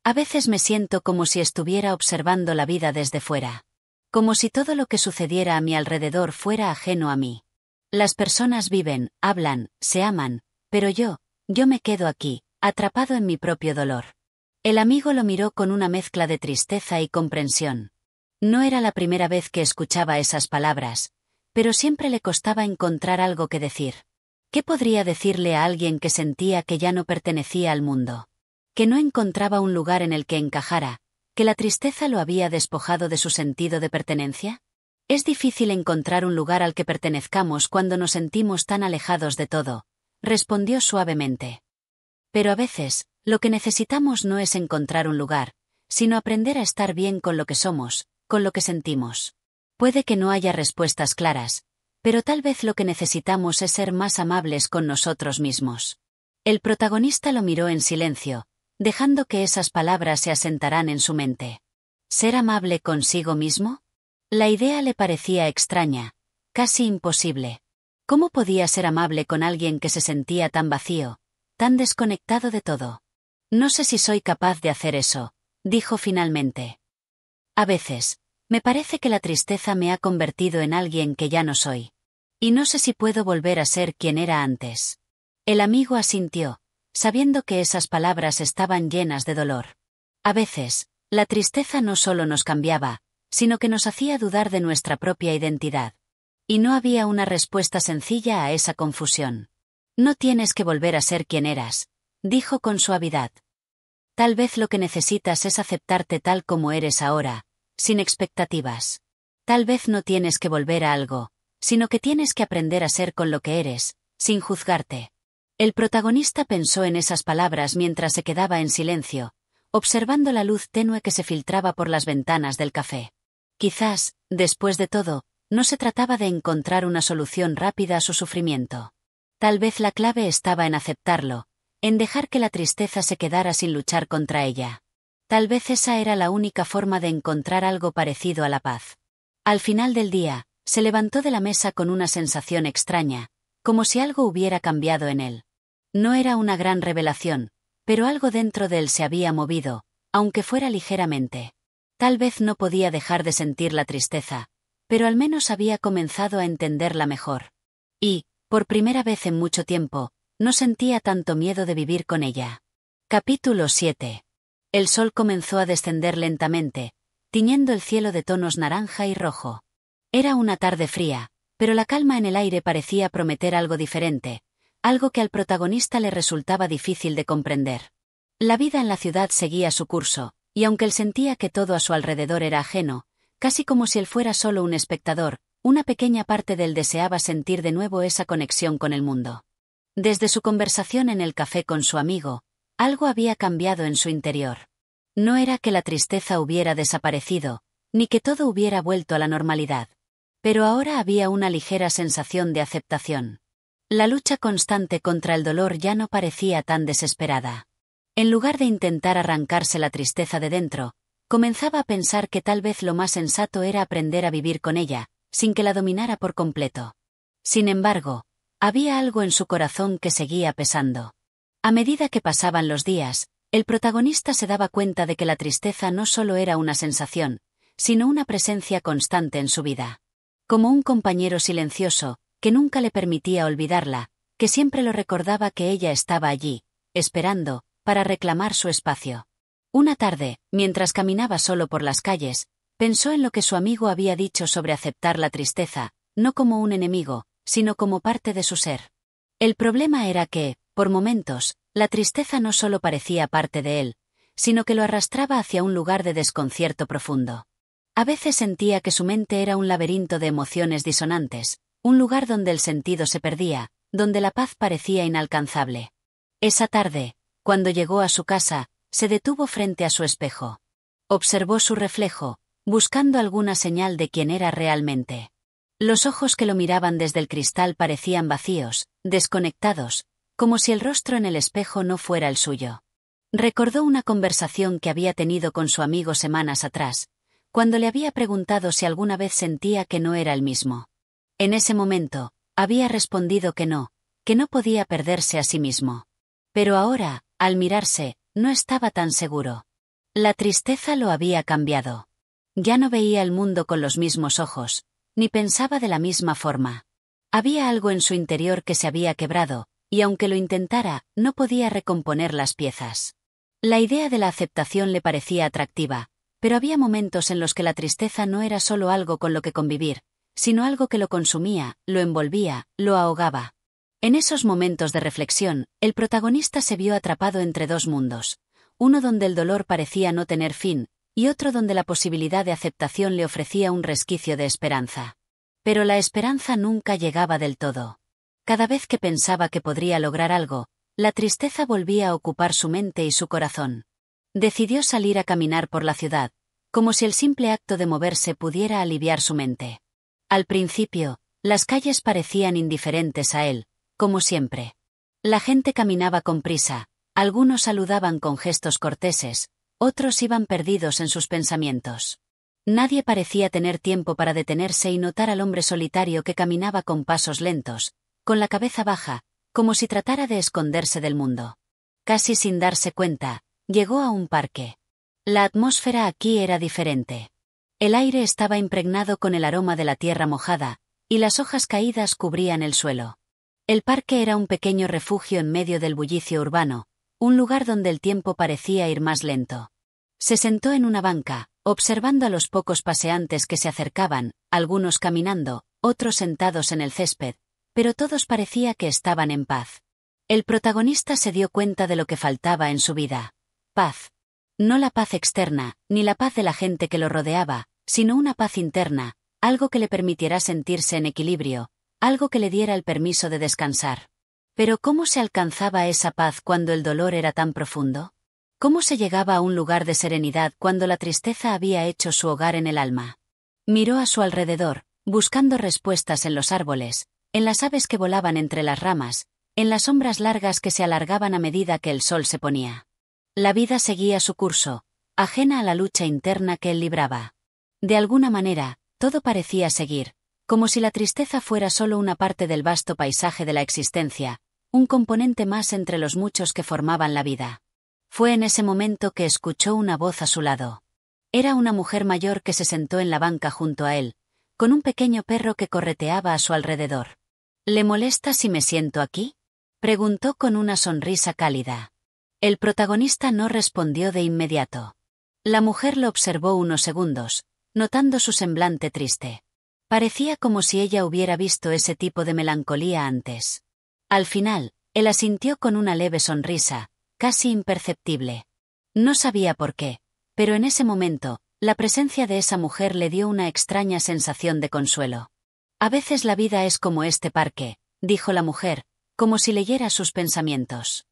«A veces me siento como si estuviera observando la vida desde fuera. Como si todo lo que sucediera a mi alrededor fuera ajeno a mí. Las personas viven, hablan, se aman, pero yo me quedo aquí, atrapado en mi propio dolor». El amigo lo miró con una mezcla de tristeza y comprensión. No era la primera vez que escuchaba esas palabras, pero siempre le costaba encontrar algo que decir. ¿Qué podría decirle a alguien que sentía que ya no pertenecía al mundo? Que no encontraba un lugar en el que encajara, que la tristeza lo había despojado de su sentido de pertenencia. Es difícil encontrar un lugar al que pertenezcamos cuando nos sentimos tan alejados de todo, respondió suavemente. Pero a veces, lo que necesitamos no es encontrar un lugar, sino aprender a estar bien con lo que somos, con lo que sentimos. Puede que no haya respuestas claras, pero tal vez lo que necesitamos es ser más amables con nosotros mismos. El protagonista lo miró en silencio, dejando que esas palabras se asentaran en su mente. ¿Ser amable consigo mismo? La idea le parecía extraña, casi imposible. ¿Cómo podía ser amable con alguien que se sentía tan vacío, tan desconectado de todo? «No sé si soy capaz de hacer eso», dijo finalmente. «A veces, me parece que la tristeza me ha convertido en alguien que ya no soy. Y no sé si puedo volver a ser quien era antes». El amigo asintió, sabiendo que esas palabras estaban llenas de dolor. A veces, la tristeza no solo nos cambiaba, sino que nos hacía dudar de nuestra propia identidad. Y no había una respuesta sencilla a esa confusión. «No tienes que volver a ser quien eras», dijo con suavidad. «Tal vez lo que necesitas es aceptarte tal como eres ahora, sin expectativas. Tal vez no tienes que volver a algo, sino que tienes que aprender a ser con lo que eres, sin juzgarte». El protagonista pensó en esas palabras mientras se quedaba en silencio, observando la luz tenue que se filtraba por las ventanas del café. Quizás, después de todo, no se trataba de encontrar una solución rápida a su sufrimiento. Tal vez la clave estaba en aceptarlo, en dejar que la tristeza se quedara sin luchar contra ella. Tal vez esa era la única forma de encontrar algo parecido a la paz. Al final del día, se levantó de la mesa con una sensación extraña, como si algo hubiera cambiado en él. No era una gran revelación, pero algo dentro de él se había movido, aunque fuera ligeramente. Tal vez no podía dejar de sentir la tristeza, pero al menos había comenzado a entenderla mejor. Y, por primera vez en mucho tiempo, no sentía tanto miedo de vivir con ella. Capítulo 7. El sol comenzó a descender lentamente, tiñendo el cielo de tonos naranja y rojo. Era una tarde fría, pero la calma en el aire parecía prometer algo diferente, algo que al protagonista le resultaba difícil de comprender. La vida en la ciudad seguía su curso, y aunque él sentía que todo a su alrededor era ajeno, casi como si él fuera solo un espectador, una pequeña parte de él deseaba sentir de nuevo esa conexión con el mundo. Desde su conversación en el café con su amigo, algo había cambiado en su interior. No era que la tristeza hubiera desaparecido, ni que todo hubiera vuelto a la normalidad. Pero ahora había una ligera sensación de aceptación. La lucha constante contra el dolor ya no parecía tan desesperada. En lugar de intentar arrancarse la tristeza de dentro, comenzaba a pensar que tal vez lo más sensato era aprender a vivir con ella, sin que la dominara por completo. Sin embargo, había algo en su corazón que seguía pesando. A medida que pasaban los días, el protagonista se daba cuenta de que la tristeza no solo era una sensación, sino una presencia constante en su vida. Como un compañero silencioso, que nunca le permitía olvidarla, que siempre lo recordaba que ella estaba allí, esperando, para reclamar su espacio. Una tarde, mientras caminaba solo por las calles, pensó en lo que su amigo había dicho sobre aceptar la tristeza, no como un enemigo, sino como parte de su ser. El problema era que, por momentos, la tristeza no solo parecía parte de él, sino que lo arrastraba hacia un lugar de desconcierto profundo. A veces sentía que su mente era un laberinto de emociones disonantes, un lugar donde el sentido se perdía, donde la paz parecía inalcanzable. Esa tarde, cuando llegó a su casa, se detuvo frente a su espejo. Observó su reflejo, buscando alguna señal de quién era realmente. Los ojos que lo miraban desde el cristal parecían vacíos, desconectados, como si el rostro en el espejo no fuera el suyo. Recordó una conversación que había tenido con su amigo semanas atrás, cuando le había preguntado si alguna vez sentía que no era el mismo. En ese momento, había respondido que no podía perderse a sí mismo. Pero ahora, al mirarse, no estaba tan seguro. La tristeza lo había cambiado. Ya no veía el mundo con los mismos ojos, ni pensaba de la misma forma. Había algo en su interior que se había quebrado, y aunque lo intentara, no podía recomponer las piezas. La idea de la aceptación le parecía atractiva, pero había momentos en los que la tristeza no era solo algo con lo que convivir, sino algo que lo consumía, lo envolvía, lo ahogaba. En esos momentos de reflexión, el protagonista se vio atrapado entre dos mundos, uno donde el dolor parecía no tener fin, y otro donde la posibilidad de aceptación le ofrecía un resquicio de esperanza. Pero la esperanza nunca llegaba del todo. Cada vez que pensaba que podría lograr algo, la tristeza volvía a ocupar su mente y su corazón. Decidió salir a caminar por la ciudad, como si el simple acto de moverse pudiera aliviar su mente. Al principio, las calles parecían indiferentes a él, como siempre. La gente caminaba con prisa, algunos saludaban con gestos corteses, otros iban perdidos en sus pensamientos. Nadie parecía tener tiempo para detenerse y notar al hombre solitario que caminaba con pasos lentos, con la cabeza baja, como si tratara de esconderse del mundo. Casi sin darse cuenta, llegó a un parque. La atmósfera aquí era diferente. El aire estaba impregnado con el aroma de la tierra mojada, y las hojas caídas cubrían el suelo. El parque era un pequeño refugio en medio del bullicio urbano, un lugar donde el tiempo parecía ir más lento. Se sentó en una banca, observando a los pocos paseantes que se acercaban, algunos caminando, otros sentados en el césped, pero todos parecía que estaban en paz. El protagonista se dio cuenta de lo que faltaba en su vida. Paz. No la paz externa, ni la paz de la gente que lo rodeaba, sino una paz interna, algo que le permitiera sentirse en equilibrio, algo que le diera el permiso de descansar. Pero ¿cómo se alcanzaba esa paz cuando el dolor era tan profundo? ¿Cómo se llegaba a un lugar de serenidad cuando la tristeza había hecho su hogar en el alma? Miró a su alrededor, buscando respuestas en los árboles, en las aves que volaban entre las ramas, en las sombras largas que se alargaban a medida que el sol se ponía. La vida seguía su curso, ajena a la lucha interna que él libraba. De alguna manera, todo parecía seguir, como si la tristeza fuera solo una parte del vasto paisaje de la existencia, un componente más entre los muchos que formaban la vida. Fue en ese momento que escuchó una voz a su lado. Era una mujer mayor que se sentó en la banca junto a él, con un pequeño perro que correteaba a su alrededor. ¿Le molesta si me siento aquí?, preguntó con una sonrisa cálida. El protagonista no respondió de inmediato. La mujer lo observó unos segundos, notando su semblante triste. Parecía como si ella hubiera visto ese tipo de melancolía antes. Al final, él asintió con una leve sonrisa, casi imperceptible. No sabía por qué, pero en ese momento, la presencia de esa mujer le dio una extraña sensación de consuelo. A veces la vida es como este parque, dijo la mujer, como si leyera sus pensamientos.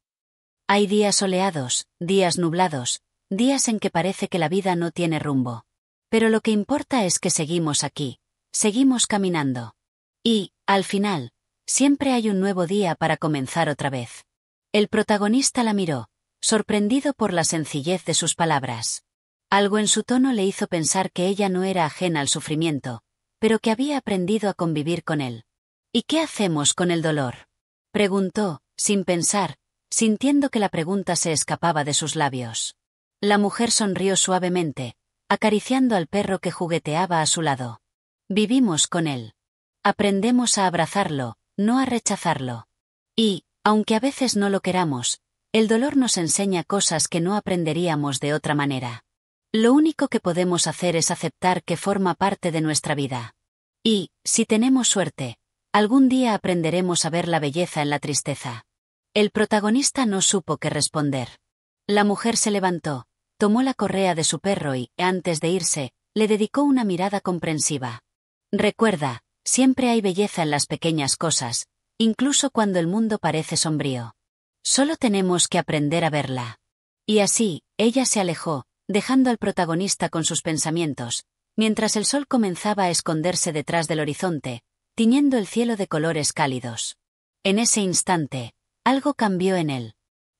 Hay días soleados, días nublados, días en que parece que la vida no tiene rumbo. Pero lo que importa es que seguimos aquí, seguimos caminando. Y, al final, siempre hay un nuevo día para comenzar otra vez. El protagonista la miró, sorprendido por la sencillez de sus palabras. Algo en su tono le hizo pensar que ella no era ajena al sufrimiento, pero que había aprendido a convivir con él. ¿Y qué hacemos con el dolor?, preguntó, sin pensar, sintiendo que la pregunta se escapaba de sus labios. La mujer sonrió suavemente, acariciando al perro que jugueteaba a su lado. Vivimos con él. Aprendemos a abrazarlo, no a rechazarlo. Y, aunque a veces no lo queramos, el dolor nos enseña cosas que no aprenderíamos de otra manera. Lo único que podemos hacer es aceptar que forma parte de nuestra vida. Y, si tenemos suerte, algún día aprenderemos a ver la belleza en la tristeza. El protagonista no supo qué responder. La mujer se levantó, tomó la correa de su perro y, antes de irse, le dedicó una mirada comprensiva. Recuerda, siempre hay belleza en las pequeñas cosas, incluso cuando el mundo parece sombrío. Solo tenemos que aprender a verla. Y así, ella se alejó, dejando al protagonista con sus pensamientos, mientras el sol comenzaba a esconderse detrás del horizonte, tiñendo el cielo de colores cálidos. En ese instante, algo cambió en él.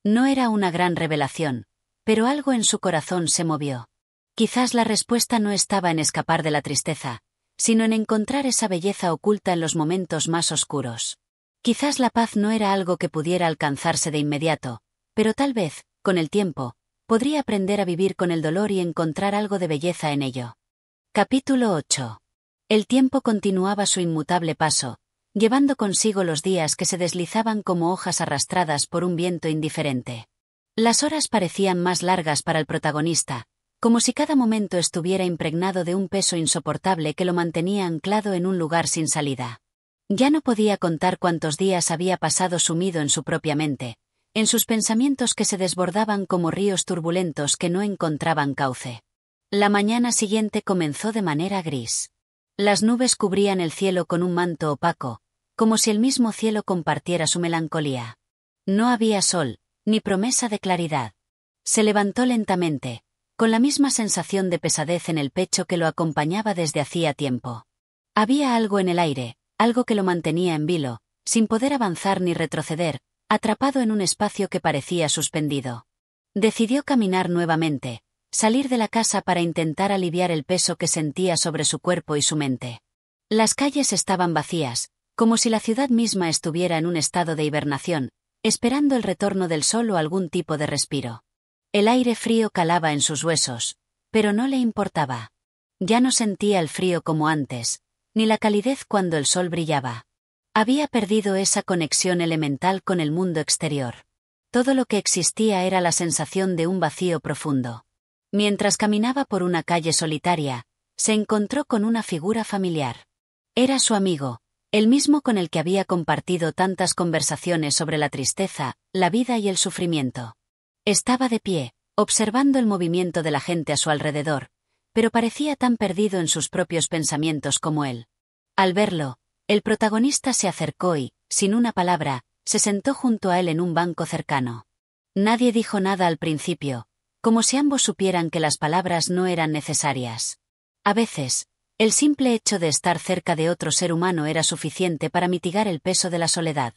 No era una gran revelación, pero algo en su corazón se movió. Quizás la respuesta no estaba en escapar de la tristeza, sino en encontrar esa belleza oculta en los momentos más oscuros. Quizás la paz no era algo que pudiera alcanzarse de inmediato, pero tal vez, con el tiempo, podría aprender a vivir con el dolor y encontrar algo de belleza en ello. Capítulo 8. El tiempo continuaba su inmutable paso, llevando consigo los días que se deslizaban como hojas arrastradas por un viento indiferente. Las horas parecían más largas para el protagonista, como si cada momento estuviera impregnado de un peso insoportable que lo mantenía anclado en un lugar sin salida. Ya no podía contar cuántos días había pasado sumido en su propia mente, en sus pensamientos que se desbordaban como ríos turbulentos que no encontraban cauce. La mañana siguiente comenzó de manera gris. Las nubes cubrían el cielo con un manto opaco, como si el mismo cielo compartiera su melancolía. No había sol, ni promesa de claridad. Se levantó lentamente, con la misma sensación de pesadez en el pecho que lo acompañaba desde hacía tiempo. Había algo en el aire, algo que lo mantenía en vilo, sin poder avanzar ni retroceder, atrapado en un espacio que parecía suspendido. Decidió caminar nuevamente, salir de la casa para intentar aliviar el peso que sentía sobre su cuerpo y su mente. Las calles estaban vacías, como si la ciudad misma estuviera en un estado de hibernación, esperando el retorno del sol o algún tipo de respiro. El aire frío calaba en sus huesos, pero no le importaba. Ya no sentía el frío como antes, ni la calidez cuando el sol brillaba. Había perdido esa conexión elemental con el mundo exterior. Todo lo que existía era la sensación de un vacío profundo. Mientras caminaba por una calle solitaria, se encontró con una figura familiar. Era su amigo, el mismo con el que había compartido tantas conversaciones sobre la tristeza, la vida y el sufrimiento. Estaba de pie, observando el movimiento de la gente a su alrededor, pero parecía tan perdido en sus propios pensamientos como él. Al verlo, el protagonista se acercó y, sin una palabra, se sentó junto a él en un banco cercano. Nadie dijo nada al principio, como si ambos supieran que las palabras no eran necesarias. A veces, el simple hecho de estar cerca de otro ser humano era suficiente para mitigar el peso de la soledad.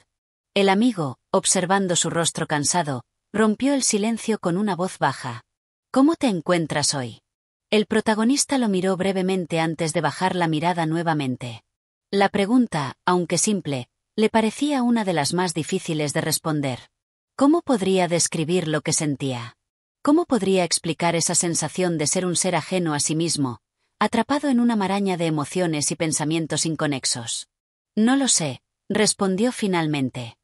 El amigo, observando su rostro cansado, rompió el silencio con una voz baja. ¿Cómo te encuentras hoy? El protagonista lo miró brevemente antes de bajar la mirada nuevamente. La pregunta, aunque simple, le parecía una de las más difíciles de responder. ¿Cómo podría describir lo que sentía? ¿Cómo podría explicar esa sensación de ser un ser ajeno a sí mismo, atrapado en una maraña de emociones y pensamientos inconexos? No lo sé, respondió finalmente.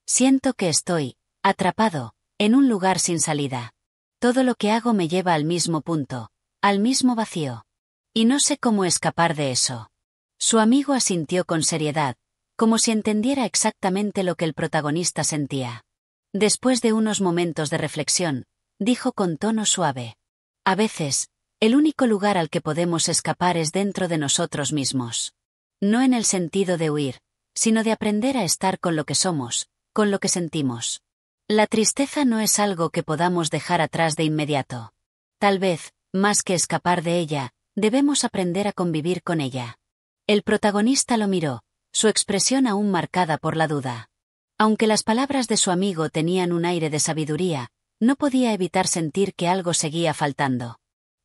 Siento que estoy, atrapado, en un lugar sin salida. Todo lo que hago me lleva al mismo punto, al mismo vacío. Y no sé cómo escapar de eso. Su amigo asintió con seriedad, como si entendiera exactamente lo que el protagonista sentía. Después de unos momentos de reflexión, dijo con tono suave. A veces, el único lugar al que podemos escapar es dentro de nosotros mismos. No en el sentido de huir, sino de aprender a estar con lo que somos, con lo que sentimos. La tristeza no es algo que podamos dejar atrás de inmediato. Tal vez, más que escapar de ella, debemos aprender a convivir con ella. El protagonista lo miró, su expresión aún marcada por la duda. Aunque las palabras de su amigo tenían un aire de sabiduría, no podía evitar sentir que algo seguía faltando.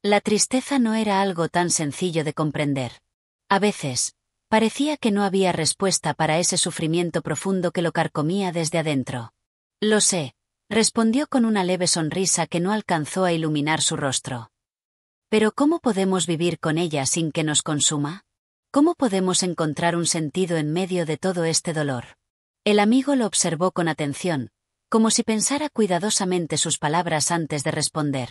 La tristeza no era algo tan sencillo de comprender. A veces, parecía que no había respuesta para ese sufrimiento profundo que lo carcomía desde adentro. Lo sé, respondió con una leve sonrisa que no alcanzó a iluminar su rostro. Pero ¿cómo podemos vivir con ella sin que nos consuma? ¿Cómo podemos encontrar un sentido en medio de todo este dolor? El amigo lo observó con atención, como si pensara cuidadosamente sus palabras antes de responder.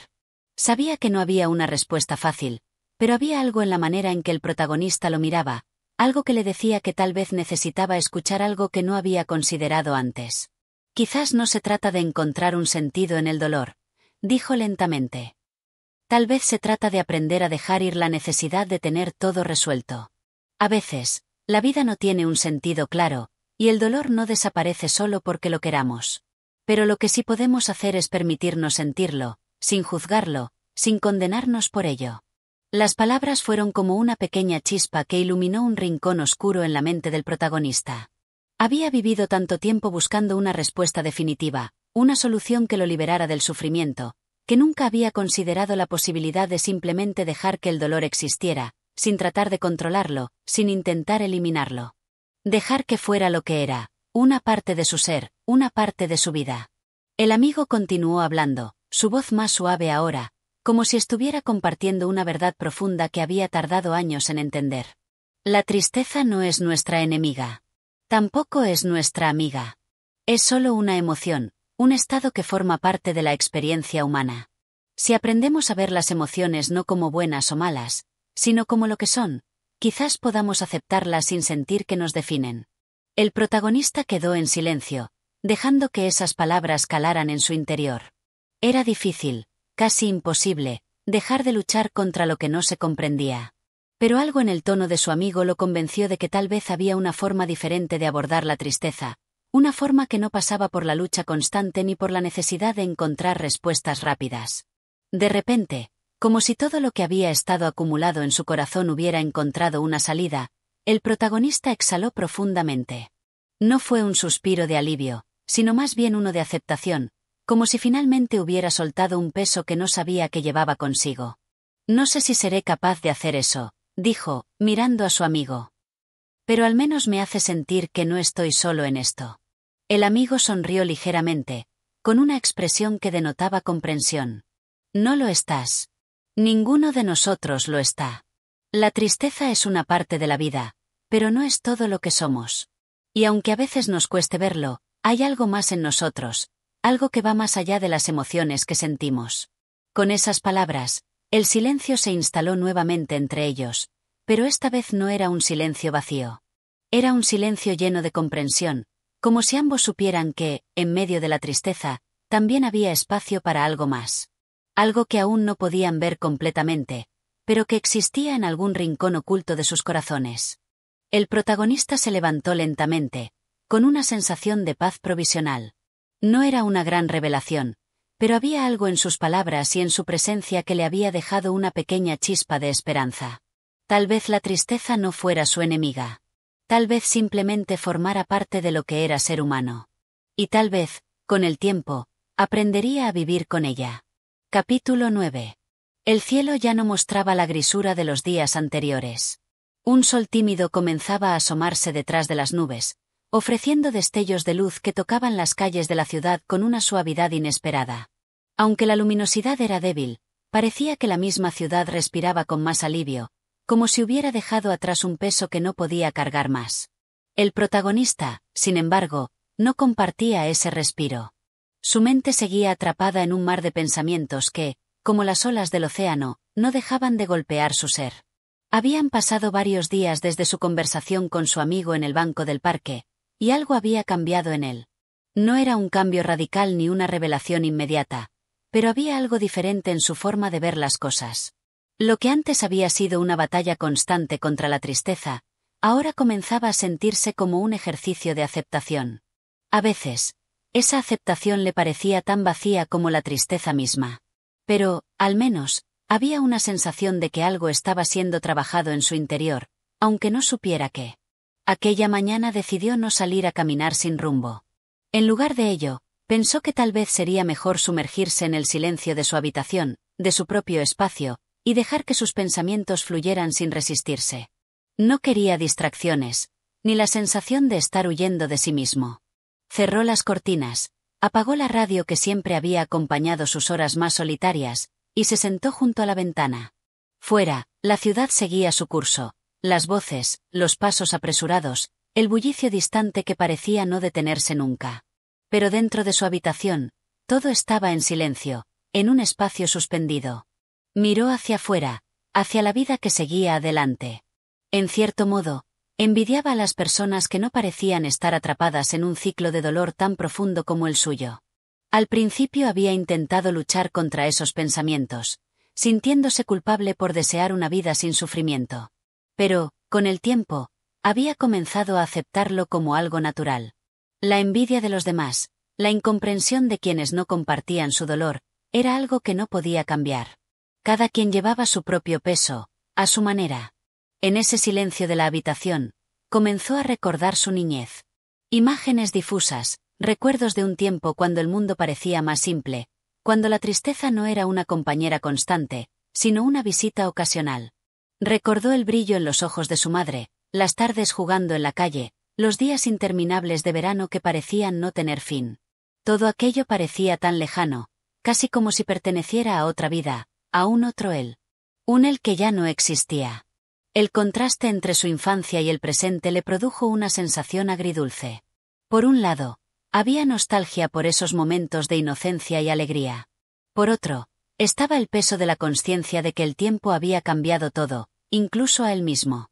Sabía que no había una respuesta fácil, pero había algo en la manera en que el protagonista lo miraba, algo que le decía que tal vez necesitaba escuchar algo que no había considerado antes. Quizás no se trata de encontrar un sentido en el dolor, dijo lentamente. Tal vez se trata de aprender a dejar ir la necesidad de tener todo resuelto. A veces, la vida no tiene un sentido claro, y el dolor no desaparece solo porque lo queramos. Pero lo que sí podemos hacer es permitirnos sentirlo, sin juzgarlo, sin condenarnos por ello. Las palabras fueron como una pequeña chispa que iluminó un rincón oscuro en la mente del protagonista. Había vivido tanto tiempo buscando una respuesta definitiva, una solución que lo liberara del sufrimiento, que nunca había considerado la posibilidad de simplemente dejar que el dolor existiera, sin tratar de controlarlo, sin intentar eliminarlo. Dejar que fuera lo que era, una parte de su ser, una parte de su vida. El amigo continuó hablando, su voz más suave ahora, como si estuviera compartiendo una verdad profunda que había tardado años en entender. La tristeza no es nuestra enemiga. Tampoco es nuestra amiga. Es solo una emoción, un estado que forma parte de la experiencia humana. Si aprendemos a ver las emociones no como buenas o malas, sino como lo que son, quizás podamos aceptarlas sin sentir que nos definen. El protagonista quedó en silencio, dejando que esas palabras calaran en su interior. Era difícil, casi imposible, dejar de luchar contra lo que no se comprendía. Pero algo en el tono de su amigo lo convenció de que tal vez había una forma diferente de abordar la tristeza, una forma que no pasaba por la lucha constante ni por la necesidad de encontrar respuestas rápidas. De repente, como si todo lo que había estado acumulado en su corazón hubiera encontrado una salida, el protagonista exhaló profundamente. No fue un suspiro de alivio, sino más bien uno de aceptación, como si finalmente hubiera soltado un peso que no sabía que llevaba consigo. No sé si seré capaz de hacer eso, dijo, mirando a su amigo. Pero al menos me hace sentir que no estoy solo en esto. El amigo sonrió ligeramente, con una expresión que denotaba comprensión. No lo estás. Ninguno de nosotros lo está. La tristeza es una parte de la vida, pero no es todo lo que somos. Y aunque a veces nos cueste verlo, hay algo más en nosotros, algo que va más allá de las emociones que sentimos. Con esas palabras, el silencio se instaló nuevamente entre ellos, pero esta vez no era un silencio vacío. Era un silencio lleno de comprensión, como si ambos supieran que, en medio de la tristeza, también había espacio para algo más. Algo que aún no podían ver completamente, pero que existía en algún rincón oculto de sus corazones. El protagonista se levantó lentamente, con una sensación de paz provisional. No era una gran revelación, pero había algo en sus palabras y en su presencia que le había dejado una pequeña chispa de esperanza. Tal vez la tristeza no fuera su enemiga. Tal vez simplemente formara parte de lo que era ser humano. Y tal vez, con el tiempo, aprendería a vivir con ella. Capítulo 9. El cielo ya no mostraba la grisura de los días anteriores. Un sol tímido comenzaba a asomarse detrás de las nubes, ofreciendo destellos de luz que tocaban las calles de la ciudad con una suavidad inesperada. Aunque la luminosidad era débil, parecía que la misma ciudad respiraba con más alivio, como si hubiera dejado atrás un peso que no podía cargar más. El protagonista, sin embargo, no compartía ese respiro. Su mente seguía atrapada en un mar de pensamientos que, como las olas del océano, no dejaban de golpear su ser. Habían pasado varios días desde su conversación con su amigo en el banco del parque, y algo había cambiado en él. No era un cambio radical ni una revelación inmediata, pero había algo diferente en su forma de ver las cosas. Lo que antes había sido una batalla constante contra la tristeza, ahora comenzaba a sentirse como un ejercicio de aceptación. A veces, esa aceptación le parecía tan vacía como la tristeza misma. Pero, al menos, había una sensación de que algo estaba siendo trabajado en su interior, aunque no supiera qué. Aquella mañana decidió no salir a caminar sin rumbo. En lugar de ello, pensó que tal vez sería mejor sumergirse en el silencio de su habitación, de su propio espacio, y dejar que sus pensamientos fluyeran sin resistirse. No quería distracciones, ni la sensación de estar huyendo de sí mismo. Cerró las cortinas, apagó la radio que siempre había acompañado sus horas más solitarias, y se sentó junto a la ventana. Fuera, la ciudad seguía su curso. Las voces, los pasos apresurados, el bullicio distante que parecía no detenerse nunca. Pero dentro de su habitación, todo estaba en silencio, en un espacio suspendido. Miró hacia afuera, hacia la vida que seguía adelante. En cierto modo, envidiaba a las personas que no parecían estar atrapadas en un ciclo de dolor tan profundo como el suyo. Al principio había intentado luchar contra esos pensamientos, sintiéndose culpable por desear una vida sin sufrimiento. Pero, con el tiempo, había comenzado a aceptarlo como algo natural. La envidia de los demás, la incomprensión de quienes no compartían su dolor, era algo que no podía cambiar. Cada quien llevaba su propio peso, a su manera. En ese silencio de la habitación, comenzó a recordar su niñez. Imágenes difusas, recuerdos de un tiempo cuando el mundo parecía más simple, cuando la tristeza no era una compañera constante, sino una visita ocasional. Recordó el brillo en los ojos de su madre, las tardes jugando en la calle, los días interminables de verano que parecían no tener fin. Todo aquello parecía tan lejano, casi como si perteneciera a otra vida, a un otro él. Un él que ya no existía. El contraste entre su infancia y el presente le produjo una sensación agridulce. Por un lado, había nostalgia por esos momentos de inocencia y alegría. Por otro, estaba el peso de la consciencia de que el tiempo había cambiado todo, incluso a él mismo.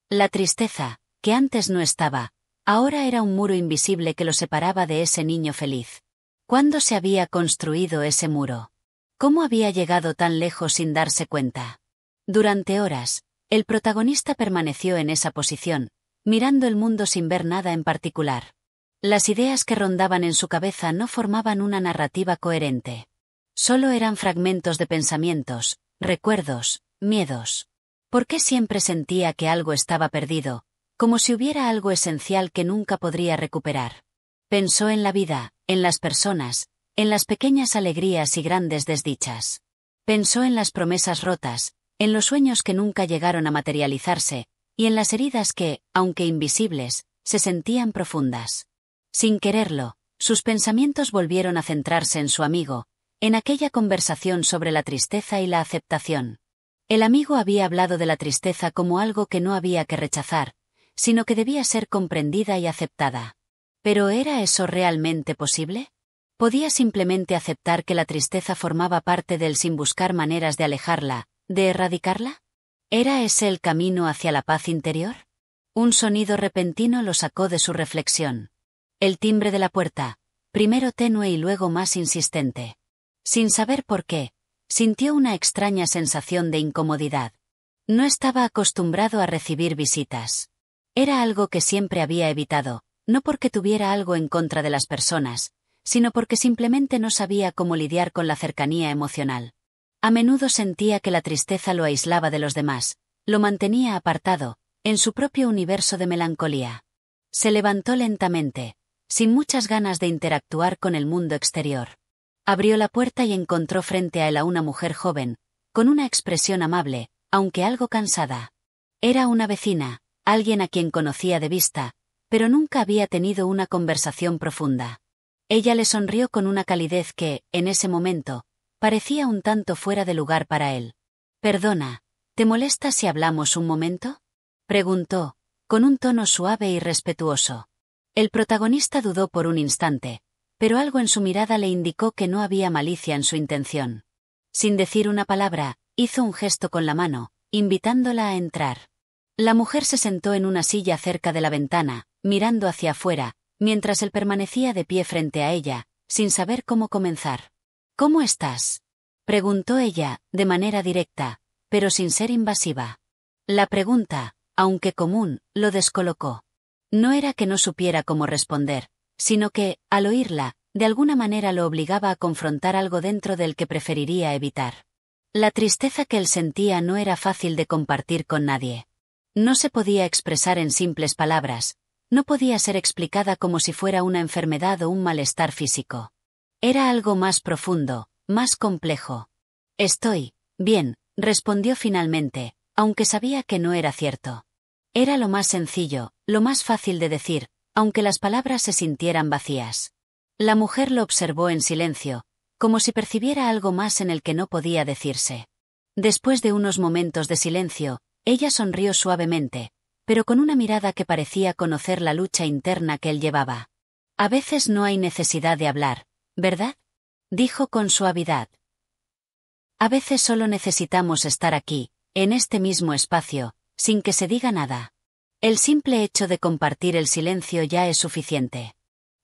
La tristeza, que antes no estaba, ahora era un muro invisible que lo separaba de ese niño feliz. ¿Cuándo se había construido ese muro? ¿Cómo había llegado tan lejos sin darse cuenta? Durante horas, el protagonista permaneció en esa posición, mirando el mundo sin ver nada en particular. Las ideas que rondaban en su cabeza no formaban una narrativa coherente. Solo eran fragmentos de pensamientos, recuerdos, miedos. ¿Por qué siempre sentía que algo estaba perdido, como si hubiera algo esencial que nunca podría recuperar? Pensó en la vida, en las personas, en las pequeñas alegrías y grandes desdichas. Pensó en las promesas rotas, en los sueños que nunca llegaron a materializarse, y en las heridas que, aunque invisibles, se sentían profundas. Sin quererlo, sus pensamientos volvieron a centrarse en su amigo, en aquella conversación sobre la tristeza y la aceptación. El amigo había hablado de la tristeza como algo que no había que rechazar, sino que debía ser comprendida y aceptada. ¿Pero era eso realmente posible? ¿Podía simplemente aceptar que la tristeza formaba parte de él sin buscar maneras de alejarla, de erradicarla? ¿Era ese el camino hacia la paz interior? Un sonido repentino lo sacó de su reflexión. El timbre de la puerta, primero tenue y luego más insistente. Sin saber por qué, sintió una extraña sensación de incomodidad. No estaba acostumbrado a recibir visitas. Era algo que siempre había evitado, no porque tuviera algo en contra de las personas, sino porque simplemente no sabía cómo lidiar con la cercanía emocional. A menudo sentía que la tristeza lo aislaba de los demás, lo mantenía apartado, en su propio universo de melancolía. Se levantó lentamente, sin muchas ganas de interactuar con el mundo exterior. Abrió la puerta y encontró frente a él a una mujer joven, con una expresión amable, aunque algo cansada. Era una vecina, alguien a quien conocía de vista, pero nunca había tenido una conversación profunda. Ella le sonrió con una calidez que, en ese momento, parecía un tanto fuera de lugar para él. «Perdona, ¿te molesta si hablamos un momento?», preguntó, con un tono suave y respetuoso. El protagonista dudó por un instante, pero algo en su mirada le indicó que no había malicia en su intención. Sin decir una palabra, hizo un gesto con la mano, invitándola a entrar. La mujer se sentó en una silla cerca de la ventana, mirando hacia afuera, mientras él permanecía de pie frente a ella, sin saber cómo comenzar. «¿Cómo estás?», preguntó ella, de manera directa, pero sin ser invasiva. La pregunta, aunque común, lo descolocó. No era que no supiera cómo responder, sino que, al oírla, de alguna manera lo obligaba a confrontar algo dentro del que preferiría evitar. La tristeza que él sentía no era fácil de compartir con nadie. No se podía expresar en simples palabras, no podía ser explicada como si fuera una enfermedad o un malestar físico. Era algo más profundo, más complejo. «Estoy bien», respondió finalmente, aunque sabía que no era cierto. Era lo más sencillo, lo más fácil de decir, aunque las palabras se sintieran vacías. La mujer lo observó en silencio, como si percibiera algo más en el que no podía decirse. Después de unos momentos de silencio, ella sonrió suavemente, pero con una mirada que parecía conocer la lucha interna que él llevaba. «A veces no hay necesidad de hablar, ¿verdad?», dijo con suavidad. «A veces solo necesitamos estar aquí, en este mismo espacio, sin que se diga nada. El simple hecho de compartir el silencio ya es suficiente».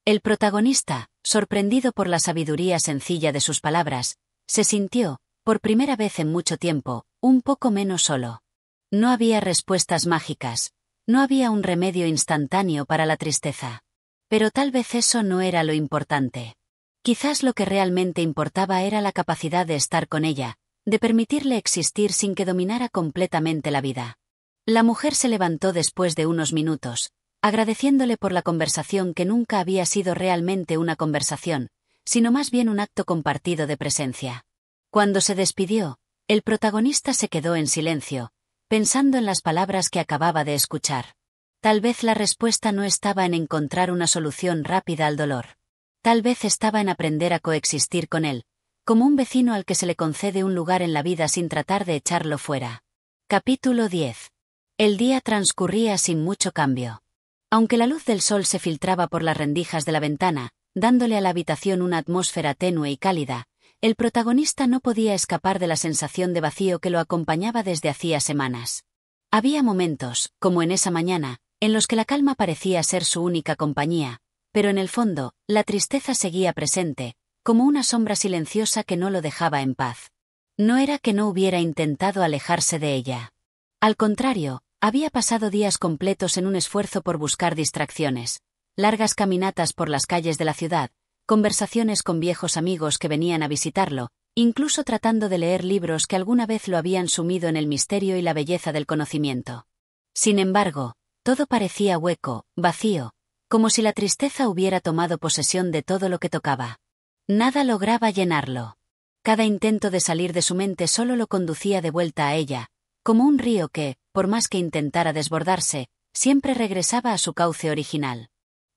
El protagonista, sorprendido por la sabiduría sencilla de sus palabras, se sintió, por primera vez en mucho tiempo, un poco menos solo. No había respuestas mágicas, no había un remedio instantáneo para la tristeza. Pero tal vez eso no era lo importante. Quizás lo que realmente importaba era la capacidad de estar con ella, de permitirle existir sin que dominara completamente la vida. La mujer se levantó después de unos minutos, agradeciéndole por la conversación que nunca había sido realmente una conversación, sino más bien un acto compartido de presencia. Cuando se despidió, el protagonista se quedó en silencio, pensando en las palabras que acababa de escuchar. Tal vez la respuesta no estaba en encontrar una solución rápida al dolor. Tal vez estaba en aprender a coexistir con él, como un vecino al que se le concede un lugar en la vida sin tratar de echarlo fuera. Capítulo 10. El día transcurría sin mucho cambio. Aunque la luz del sol se filtraba por las rendijas de la ventana, dándole a la habitación una atmósfera tenue y cálida, el protagonista no podía escapar de la sensación de vacío que lo acompañaba desde hacía semanas. Había momentos, como en esa mañana, en los que la calma parecía ser su única compañía, pero en el fondo, la tristeza seguía presente, como una sombra silenciosa que no lo dejaba en paz. No era que no hubiera intentado alejarse de ella. Al contrario, había pasado días completos en un esfuerzo por buscar distracciones, largas caminatas por las calles de la ciudad, conversaciones con viejos amigos que venían a visitarlo, incluso tratando de leer libros que alguna vez lo habían sumido en el misterio y la belleza del conocimiento. Sin embargo, todo parecía hueco, vacío, como si la tristeza hubiera tomado posesión de todo lo que tocaba. Nada lograba llenarlo. Cada intento de salir de su mente solo lo conducía de vuelta a ella, como un río que, por más que intentara desbordarse, siempre regresaba a su cauce original.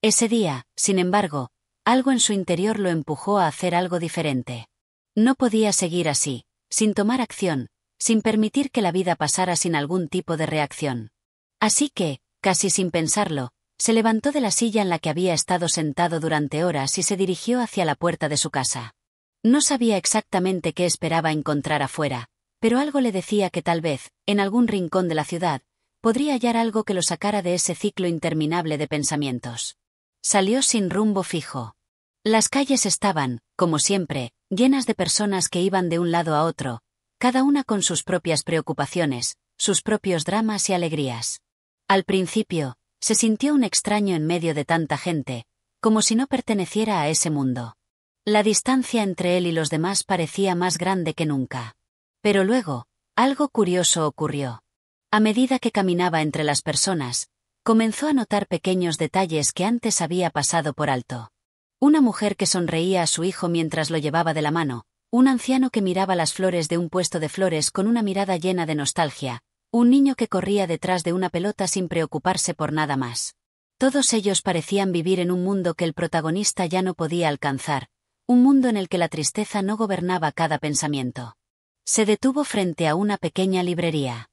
Ese día, sin embargo, algo en su interior lo empujó a hacer algo diferente. No podía seguir así, sin tomar acción, sin permitir que la vida pasara sin algún tipo de reacción. Así que, casi sin pensarlo, se levantó de la silla en la que había estado sentado durante horas y se dirigió hacia la puerta de su casa. No sabía exactamente qué esperaba encontrar afuera, pero algo le decía que tal vez, en algún rincón de la ciudad, podría hallar algo que lo sacara de ese ciclo interminable de pensamientos. Salió sin rumbo fijo. Las calles estaban, como siempre, llenas de personas que iban de un lado a otro, cada una con sus propias preocupaciones, sus propios dramas y alegrías. Al principio, se sintió un extraño en medio de tanta gente, como si no perteneciera a ese mundo. La distancia entre él y los demás parecía más grande que nunca. Pero luego, algo curioso ocurrió. A medida que caminaba entre las personas, comenzó a notar pequeños detalles que antes había pasado por alto. Una mujer que sonreía a su hijo mientras lo llevaba de la mano, un anciano que miraba las flores de un puesto de flores con una mirada llena de nostalgia, un niño que corría detrás de una pelota sin preocuparse por nada más. Todos ellos parecían vivir en un mundo que el protagonista ya no podía alcanzar, un mundo en el que la tristeza no gobernaba cada pensamiento. Se detuvo frente a una pequeña librería.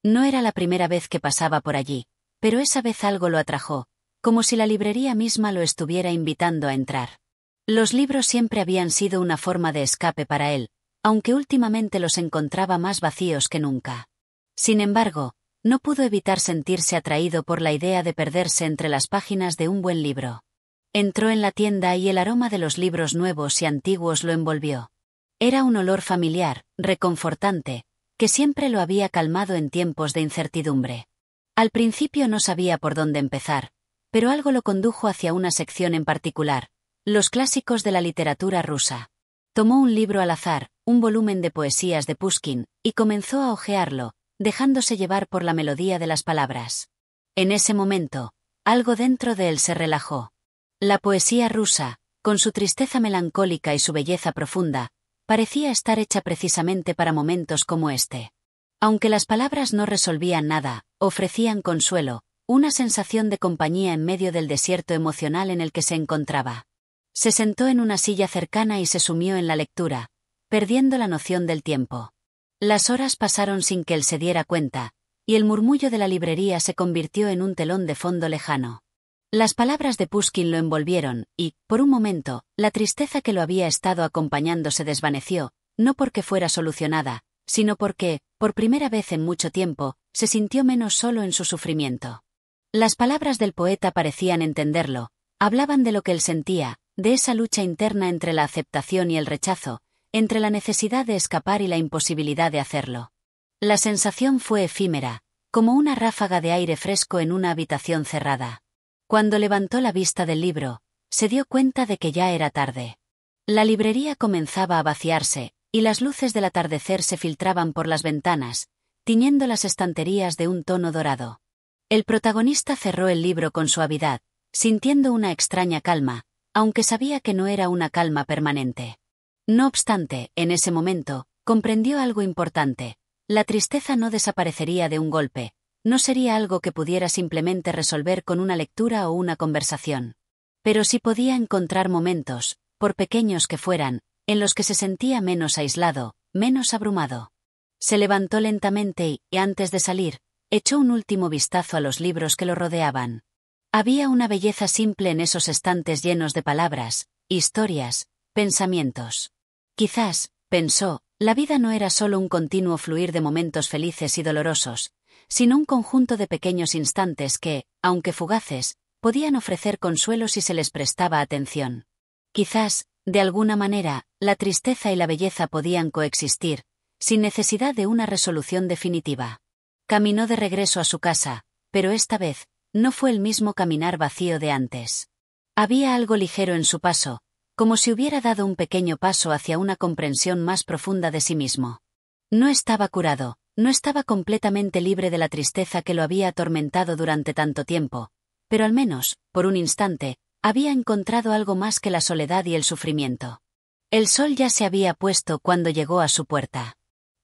No era la primera vez que pasaba por allí, pero esa vez algo lo atrajo, como si la librería misma lo estuviera invitando a entrar. Los libros siempre habían sido una forma de escape para él, aunque últimamente los encontraba más vacíos que nunca. Sin embargo, no pudo evitar sentirse atraído por la idea de perderse entre las páginas de un buen libro. Entró en la tienda y el aroma de los libros nuevos y antiguos lo envolvió. Era un olor familiar, reconfortante, que siempre lo había calmado en tiempos de incertidumbre. Al principio no sabía por dónde empezar, pero algo lo condujo hacia una sección en particular, los clásicos de la literatura rusa. Tomó un libro al azar, un volumen de poesías de Pushkin, y comenzó a hojearlo, dejándose llevar por la melodía de las palabras. En ese momento, algo dentro de él se relajó. La poesía rusa, con su tristeza melancólica y su belleza profunda, parecía estar hecha precisamente para momentos como este. Aunque las palabras no resolvían nada, ofrecían consuelo, una sensación de compañía en medio del desierto emocional en el que se encontraba. Se sentó en una silla cercana y se sumió en la lectura, perdiendo la noción del tiempo. Las horas pasaron sin que él se diera cuenta, y el murmullo de la librería se convirtió en un telón de fondo lejano. Las palabras de Pushkin lo envolvieron, y, por un momento, la tristeza que lo había estado acompañando se desvaneció, no porque fuera solucionada, sino porque, por primera vez en mucho tiempo, se sintió menos solo en su sufrimiento. Las palabras del poeta parecían entenderlo, hablaban de lo que él sentía, de esa lucha interna entre la aceptación y el rechazo, entre la necesidad de escapar y la imposibilidad de hacerlo. La sensación fue efímera, como una ráfaga de aire fresco en una habitación cerrada. Cuando levantó la vista del libro, se dio cuenta de que ya era tarde. La librería comenzaba a vaciarse, y las luces del atardecer se filtraban por las ventanas, tiñendo las estanterías de un tono dorado. El protagonista cerró el libro con suavidad, sintiendo una extraña calma, aunque sabía que no era una calma permanente. No obstante, en ese momento, comprendió algo importante. La tristeza no desaparecería de un golpe, no sería algo que pudiera simplemente resolver con una lectura o una conversación. Pero sí podía encontrar momentos, por pequeños que fueran, en los que se sentía menos aislado, menos abrumado. Se levantó lentamente y, antes de salir, echó un último vistazo a los libros que lo rodeaban. Había una belleza simple en esos estantes llenos de palabras, historias, pensamientos. Quizás, pensó, la vida no era solo un continuo fluir de momentos felices y dolorosos, sino un conjunto de pequeños instantes que, aunque fugaces, podían ofrecer consuelo si se les prestaba atención. Quizás, de alguna manera, la tristeza y la belleza podían coexistir, sin necesidad de una resolución definitiva. Caminó de regreso a su casa, pero esta vez, no fue el mismo caminar vacío de antes. Había algo ligero en su paso, como si hubiera dado un pequeño paso hacia una comprensión más profunda de sí mismo. No estaba curado, no estaba completamente libre de la tristeza que lo había atormentado durante tanto tiempo, pero al menos, por un instante, había encontrado algo más que la soledad y el sufrimiento. El sol ya se había puesto cuando llegó a su puerta.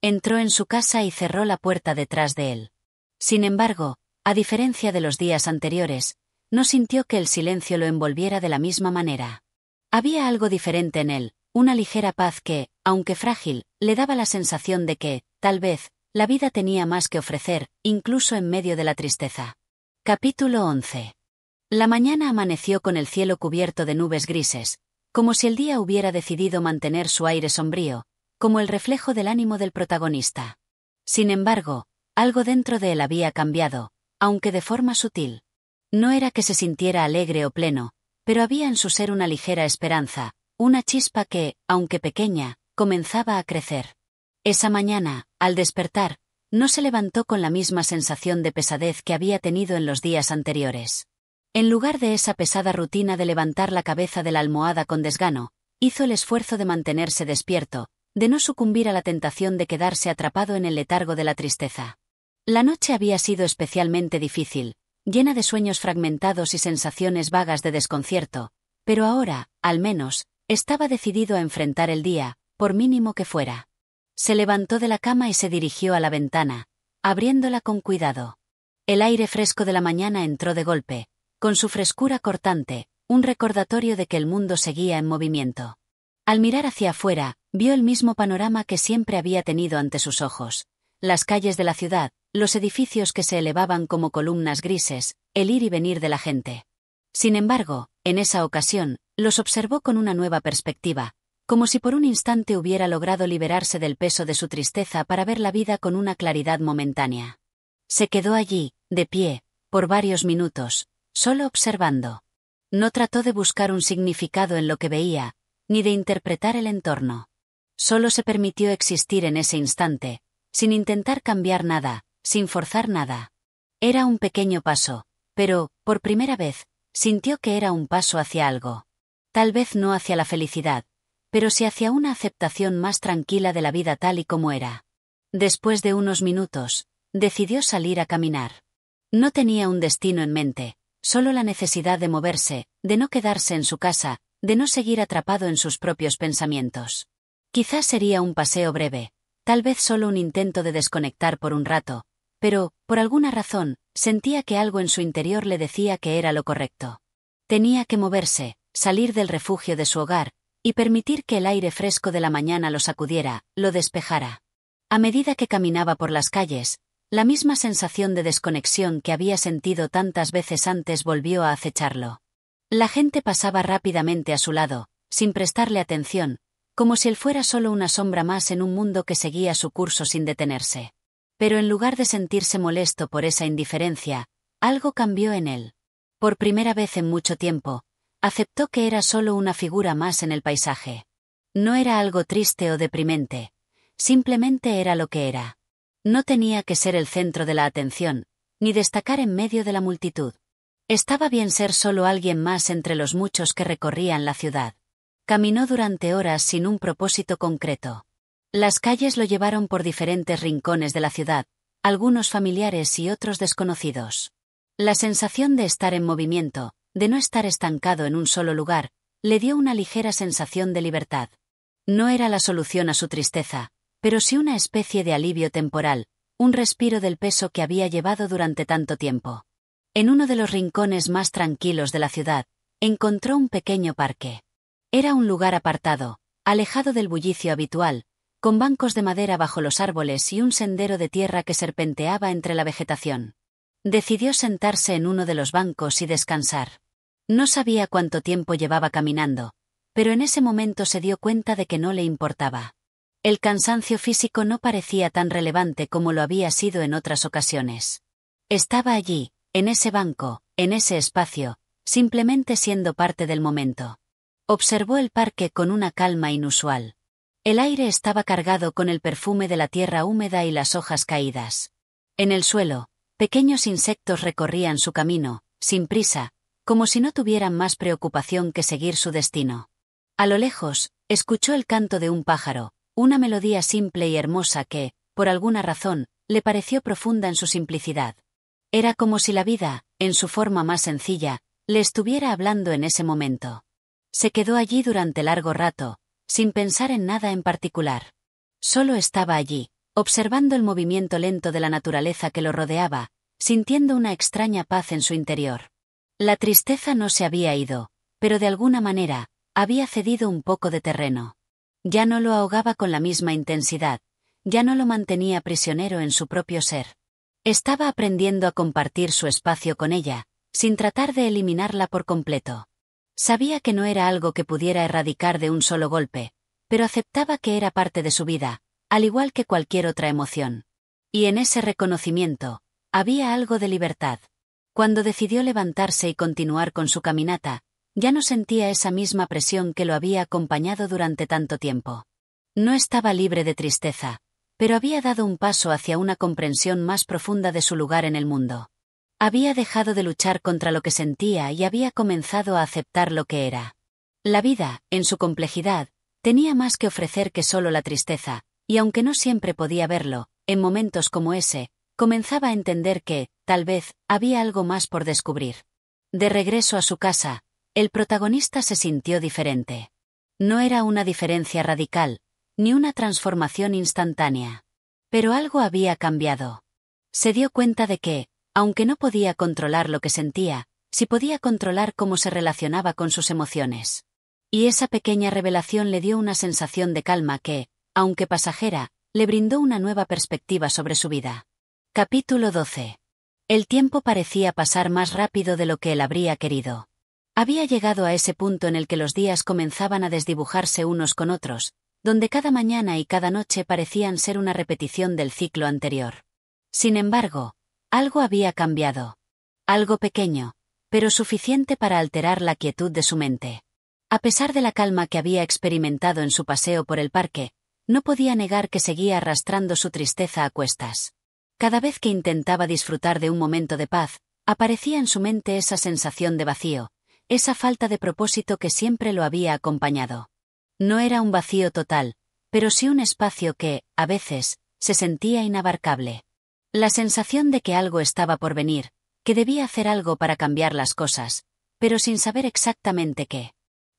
Entró en su casa y cerró la puerta detrás de él. Sin embargo, a diferencia de los días anteriores, no sintió que el silencio lo envolviera de la misma manera. Había algo diferente en él, una ligera paz que, aunque frágil, le daba la sensación de que, tal vez, la vida tenía más que ofrecer, incluso en medio de la tristeza. Capítulo 11. La mañana amaneció con el cielo cubierto de nubes grises, como si el día hubiera decidido mantener su aire sombrío, como el reflejo del ánimo del protagonista. Sin embargo, algo dentro de él había cambiado, aunque de forma sutil. No era que se sintiera alegre o pleno, pero había en su ser una ligera esperanza, una chispa que, aunque pequeña, comenzaba a crecer. Esa mañana, al despertar, no se levantó con la misma sensación de pesadez que había tenido en los días anteriores. En lugar de esa pesada rutina de levantar la cabeza de la almohada con desgano, hizo el esfuerzo de mantenerse despierto, de no sucumbir a la tentación de quedarse atrapado en el letargo de la tristeza. La noche había sido especialmente difícil, llena de sueños fragmentados y sensaciones vagas de desconcierto, pero ahora, al menos, estaba decidido a enfrentar el día, por mínimo que fuera. Se levantó de la cama y se dirigió a la ventana, abriéndola con cuidado. El aire fresco de la mañana entró de golpe, con su frescura cortante, un recordatorio de que el mundo seguía en movimiento. Al mirar hacia afuera, vio el mismo panorama que siempre había tenido ante sus ojos: las calles de la ciudad, los edificios que se elevaban como columnas grises, el ir y venir de la gente. Sin embargo, en esa ocasión, los observó con una nueva perspectiva, como si por un instante hubiera logrado liberarse del peso de su tristeza para ver la vida con una claridad momentánea. Se quedó allí, de pie, por varios minutos, solo observando. No trató de buscar un significado en lo que veía, ni de interpretar el entorno. Solo se permitió existir en ese instante, sin intentar cambiar nada, sin forzar nada. Era un pequeño paso, pero, por primera vez, sintió que era un paso hacia algo. Tal vez no hacia la felicidad, pero sí hacia una aceptación más tranquila de la vida tal y como era. Después de unos minutos, decidió salir a caminar. No tenía un destino en mente, solo la necesidad de moverse, de no quedarse en su casa, de no seguir atrapado en sus propios pensamientos. Quizás sería un paseo breve, tal vez solo un intento de desconectar por un rato, pero, por alguna razón, sentía que algo en su interior le decía que era lo correcto. Tenía que moverse, salir del refugio de su hogar, y permitir que el aire fresco de la mañana lo sacudiera, lo despejara. A medida que caminaba por las calles, la misma sensación de desconexión que había sentido tantas veces antes volvió a acecharlo. La gente pasaba rápidamente a su lado, sin prestarle atención, como si él fuera solo una sombra más en un mundo que seguía su curso sin detenerse. Pero en lugar de sentirse molesto por esa indiferencia, algo cambió en él. Por primera vez en mucho tiempo, aceptó que era solo una figura más en el paisaje. No era algo triste o deprimente, simplemente era lo que era. No tenía que ser el centro de la atención, ni destacar en medio de la multitud. Estaba bien ser solo alguien más entre los muchos que recorrían la ciudad. Caminó durante horas sin un propósito concreto. Las calles lo llevaron por diferentes rincones de la ciudad, algunos familiares y otros desconocidos. La sensación de estar en movimiento, de no estar estancado en un solo lugar, le dio una ligera sensación de libertad. No era la solución a su tristeza, pero sí una especie de alivio temporal, un respiro del peso que había llevado durante tanto tiempo. En uno de los rincones más tranquilos de la ciudad, encontró un pequeño parque. Era un lugar apartado, alejado del bullicio habitual, con bancos de madera bajo los árboles y un sendero de tierra que serpenteaba entre la vegetación. Decidió sentarse en uno de los bancos y descansar. No sabía cuánto tiempo llevaba caminando, pero en ese momento se dio cuenta de que no le importaba. El cansancio físico no parecía tan relevante como lo había sido en otras ocasiones. Estaba allí, en ese banco, en ese espacio, simplemente siendo parte del momento. Observó el parque con una calma inusual. El aire estaba cargado con el perfume de la tierra húmeda y las hojas caídas. En el suelo, pequeños insectos recorrían su camino, sin prisa, como si no tuvieran más preocupación que seguir su destino. A lo lejos, escuchó el canto de un pájaro, una melodía simple y hermosa que, por alguna razón, le pareció profunda en su simplicidad. Era como si la vida, en su forma más sencilla, le estuviera hablando en ese momento. Se quedó allí durante largo rato, sin pensar en nada en particular. Solo estaba allí, observando el movimiento lento de la naturaleza que lo rodeaba, sintiendo una extraña paz en su interior. La tristeza no se había ido, pero de alguna manera, había cedido un poco de terreno. Ya no lo ahogaba con la misma intensidad, ya no lo mantenía prisionero en su propio ser. Estaba aprendiendo a compartir su espacio con ella, sin tratar de eliminarla por completo. Sabía que no era algo que pudiera erradicar de un solo golpe, pero aceptaba que era parte de su vida, al igual que cualquier otra emoción. Y en ese reconocimiento, había algo de libertad. Cuando decidió levantarse y continuar con su caminata, ya no sentía esa misma presión que lo había acompañado durante tanto tiempo. No estaba libre de tristeza, pero había dado un paso hacia una comprensión más profunda de su lugar en el mundo. Había dejado de luchar contra lo que sentía y había comenzado a aceptar lo que era. La vida, en su complejidad, tenía más que ofrecer que solo la tristeza, y aunque no siempre podía verlo, en momentos como ese, comenzaba a entender que, tal vez, había algo más por descubrir. De regreso a su casa, el protagonista se sintió diferente. No era una diferencia radical, ni una transformación instantánea. Pero algo había cambiado. Se dio cuenta de que, aunque no podía controlar lo que sentía, sí podía controlar cómo se relacionaba con sus emociones. Y esa pequeña revelación le dio una sensación de calma que, aunque pasajera, le brindó una nueva perspectiva sobre su vida. Capítulo 12. El tiempo parecía pasar más rápido de lo que él habría querido. Había llegado a ese punto en el que los días comenzaban a desdibujarse unos con otros, donde cada mañana y cada noche parecían ser una repetición del ciclo anterior. Sin embargo, algo había cambiado. Algo pequeño, pero suficiente para alterar la quietud de su mente. A pesar de la calma que había experimentado en su paseo por el parque, no podía negar que seguía arrastrando su tristeza a cuestas. Cada vez que intentaba disfrutar de un momento de paz, aparecía en su mente esa sensación de vacío, esa falta de propósito que siempre lo había acompañado. No era un vacío total, pero sí un espacio que, a veces, se sentía inabarcable. La sensación de que algo estaba por venir, que debía hacer algo para cambiar las cosas, pero sin saber exactamente qué.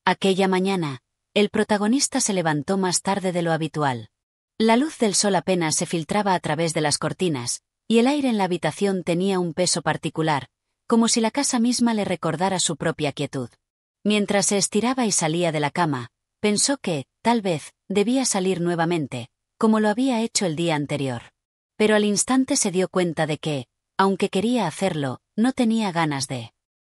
Aquella mañana, el protagonista se levantó más tarde de lo habitual. La luz del sol apenas se filtraba a través de las cortinas, y el aire en la habitación tenía un peso particular, como si la casa misma le recordara su propia quietud. Mientras se estiraba y salía de la cama, pensó que, tal vez, debía salir nuevamente, como lo había hecho el día anterior. Pero al instante se dio cuenta de que, aunque quería hacerlo, no tenía ganas de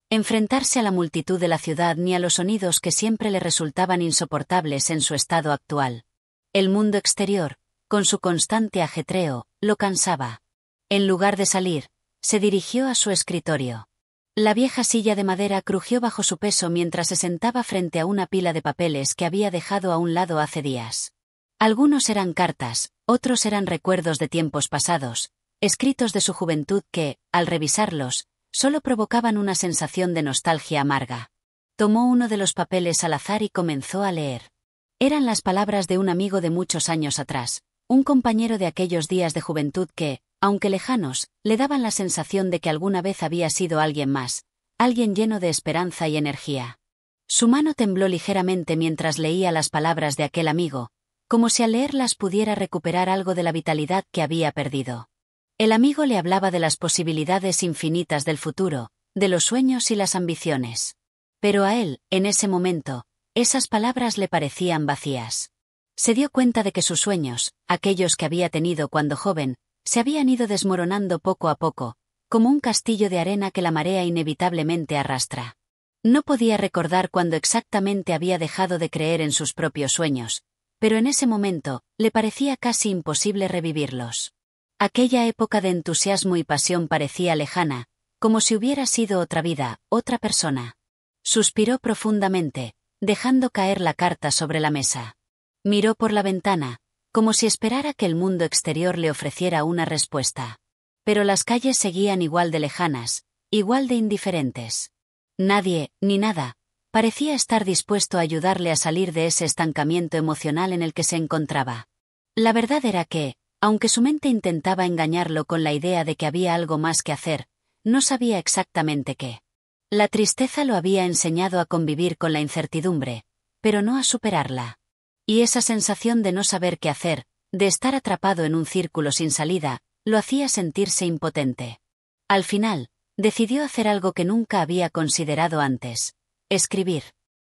enfrentarse a la multitud de la ciudad ni a los sonidos que siempre le resultaban insoportables en su estado actual. El mundo exterior, con su constante ajetreo, lo cansaba. En lugar de salir, se dirigió a su escritorio. La vieja silla de madera crujió bajo su peso mientras se sentaba frente a una pila de papeles que había dejado a un lado hace días. Algunos eran cartas, otros eran recuerdos de tiempos pasados, escritos de su juventud que, al revisarlos, solo provocaban una sensación de nostalgia amarga. Tomó uno de los papeles al azar y comenzó a leer. Eran las palabras de un amigo de muchos años atrás, un compañero de aquellos días de juventud que, aunque lejanos, le daban la sensación de que alguna vez había sido alguien más, alguien lleno de esperanza y energía. Su mano tembló ligeramente mientras leía las palabras de aquel amigo, como si al leerlas pudiera recuperar algo de la vitalidad que había perdido. El amigo le hablaba de las posibilidades infinitas del futuro, de los sueños y las ambiciones. Pero a él, en ese momento, esas palabras le parecían vacías. Se dio cuenta de que sus sueños, aquellos que había tenido cuando joven, se habían ido desmoronando poco a poco, como un castillo de arena que la marea inevitablemente arrastra. No podía recordar cuándo exactamente había dejado de creer en sus propios sueños, pero en ese momento, le parecía casi imposible revivirlos. Aquella época de entusiasmo y pasión parecía lejana, como si hubiera sido otra vida, otra persona. Suspiró profundamente, dejando caer la carta sobre la mesa. Miró por la ventana, como si esperara que el mundo exterior le ofreciera una respuesta. Pero las calles seguían igual de lejanas, igual de indiferentes. Nadie, ni nada, parecía estar dispuesto a ayudarle a salir de ese estancamiento emocional en el que se encontraba. La verdad era que, aunque su mente intentaba engañarlo con la idea de que había algo más que hacer, no sabía exactamente qué. La tristeza lo había enseñado a convivir con la incertidumbre, pero no a superarla. Y esa sensación de no saber qué hacer, de estar atrapado en un círculo sin salida, lo hacía sentirse impotente. Al final, decidió hacer algo que nunca había considerado antes: escribir.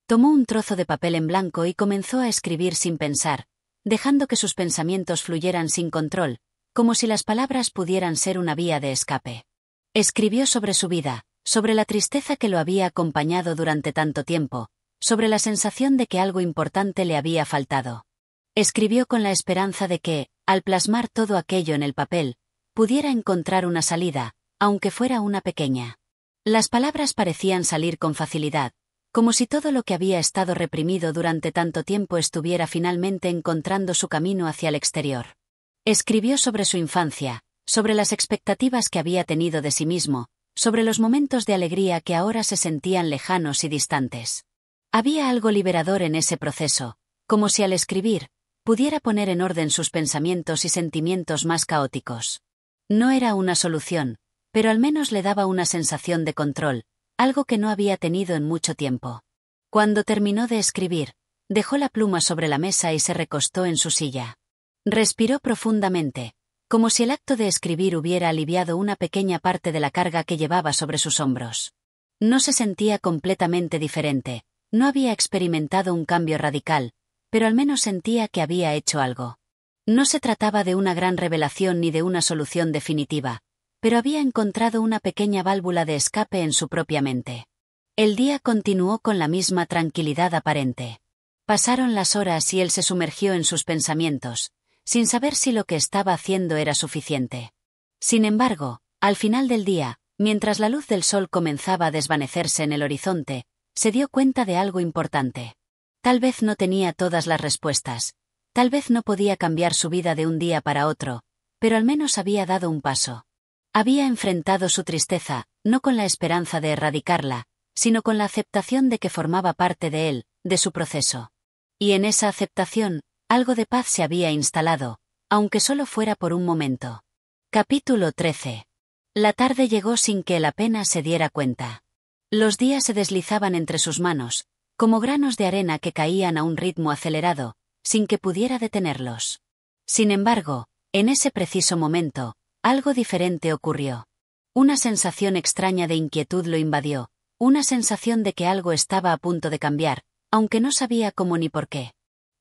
Tomó un trozo de papel en blanco y comenzó a escribir sin pensar, dejando que sus pensamientos fluyeran sin control, como si las palabras pudieran ser una vía de escape. Escribió sobre su vida, sobre la tristeza que lo había acompañado durante tanto tiempo, sobre la sensación de que algo importante le había faltado. Escribió con la esperanza de que, al plasmar todo aquello en el papel, pudiera encontrar una salida, aunque fuera una pequeña. Las palabras parecían salir con facilidad, como si todo lo que había estado reprimido durante tanto tiempo estuviera finalmente encontrando su camino hacia el exterior. Escribió sobre su infancia, sobre las expectativas que había tenido de sí mismo, sobre los momentos de alegría que ahora se sentían lejanos y distantes. Había algo liberador en ese proceso, como si al escribir, pudiera poner en orden sus pensamientos y sentimientos más caóticos. No era una solución, pero al menos le daba una sensación de control, algo que no había tenido en mucho tiempo. Cuando terminó de escribir, dejó la pluma sobre la mesa y se recostó en su silla. Respiró profundamente, como si el acto de escribir hubiera aliviado una pequeña parte de la carga que llevaba sobre sus hombros. No se sentía completamente diferente, no había experimentado un cambio radical, pero al menos sentía que había hecho algo. No se trataba de una gran revelación ni de una solución definitiva, pero había encontrado una pequeña válvula de escape en su propia mente. El día continuó con la misma tranquilidad aparente. Pasaron las horas y él se sumergió en sus pensamientos, sin saber si lo que estaba haciendo era suficiente. Sin embargo, al final del día, mientras la luz del sol comenzaba a desvanecerse en el horizonte, se dio cuenta de algo importante. Tal vez no tenía todas las respuestas, tal vez no podía cambiar su vida de un día para otro, pero al menos había dado un paso. Había enfrentado su tristeza, no con la esperanza de erradicarla, sino con la aceptación de que formaba parte de él, de su proceso. Y en esa aceptación, algo de paz se había instalado, aunque solo fuera por un momento. Capítulo 13. La tarde llegó sin que él apenas se diera cuenta. Los días se deslizaban entre sus manos, como granos de arena que caían a un ritmo acelerado, sin que pudiera detenerlos. Sin embargo, en ese preciso momento, algo diferente ocurrió. Una sensación extraña de inquietud lo invadió, una sensación de que algo estaba a punto de cambiar, aunque no sabía cómo ni por qué.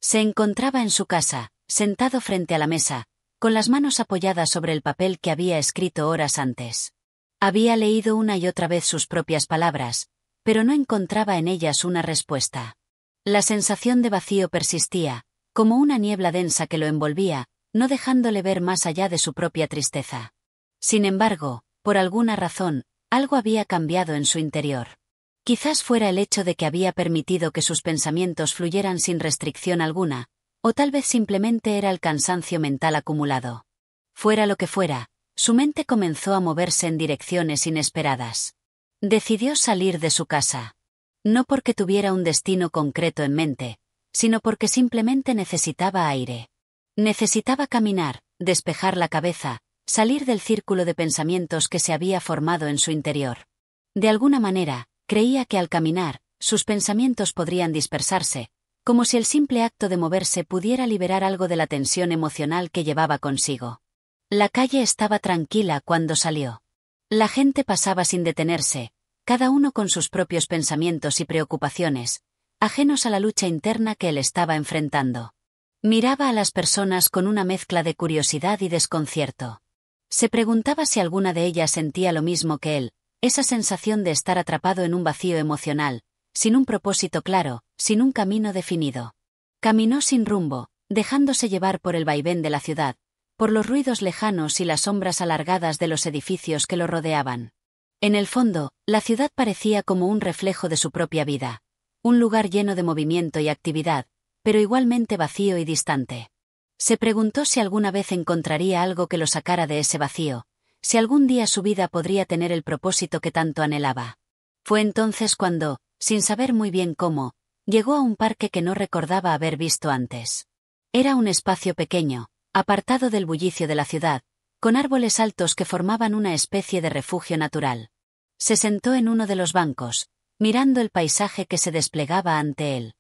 Se encontraba en su casa, sentado frente a la mesa, con las manos apoyadas sobre el papel que había escrito horas antes. Había leído una y otra vez sus propias palabras, pero no encontraba en ellas una respuesta. La sensación de vacío persistía, como una niebla densa que lo envolvía, no dejándole ver más allá de su propia tristeza. Sin embargo, por alguna razón, algo había cambiado en su interior. Quizás fuera el hecho de que había permitido que sus pensamientos fluyeran sin restricción alguna, o tal vez simplemente era el cansancio mental acumulado. Fuera lo que fuera, su mente comenzó a moverse en direcciones inesperadas. Decidió salir de su casa. No porque tuviera un destino concreto en mente, sino porque simplemente necesitaba aire. Necesitaba caminar, despejar la cabeza, salir del círculo de pensamientos que se había formado en su interior. De alguna manera, creía que al caminar, sus pensamientos podrían dispersarse, como si el simple acto de moverse pudiera liberar algo de la tensión emocional que llevaba consigo. La calle estaba tranquila cuando salió. La gente pasaba sin detenerse, cada uno con sus propios pensamientos y preocupaciones, ajenos a la lucha interna que él estaba enfrentando. Miraba a las personas con una mezcla de curiosidad y desconcierto. Se preguntaba si alguna de ellas sentía lo mismo que él, esa sensación de estar atrapado en un vacío emocional, sin un propósito claro, sin un camino definido. Caminó sin rumbo, dejándose llevar por el vaivén de la ciudad, por los ruidos lejanos y las sombras alargadas de los edificios que lo rodeaban. En el fondo, la ciudad parecía como un reflejo de su propia vida, un lugar lleno de movimiento y actividad, pero igualmente vacío y distante. Se preguntó si alguna vez encontraría algo que lo sacara de ese vacío, si algún día su vida podría tener el propósito que tanto anhelaba. Fue entonces cuando, sin saber muy bien cómo, llegó a un parque que no recordaba haber visto antes. Era un espacio pequeño, apartado del bullicio de la ciudad, con árboles altos que formaban una especie de refugio natural. Se sentó en uno de los bancos, mirando el paisaje que se desplegaba ante él.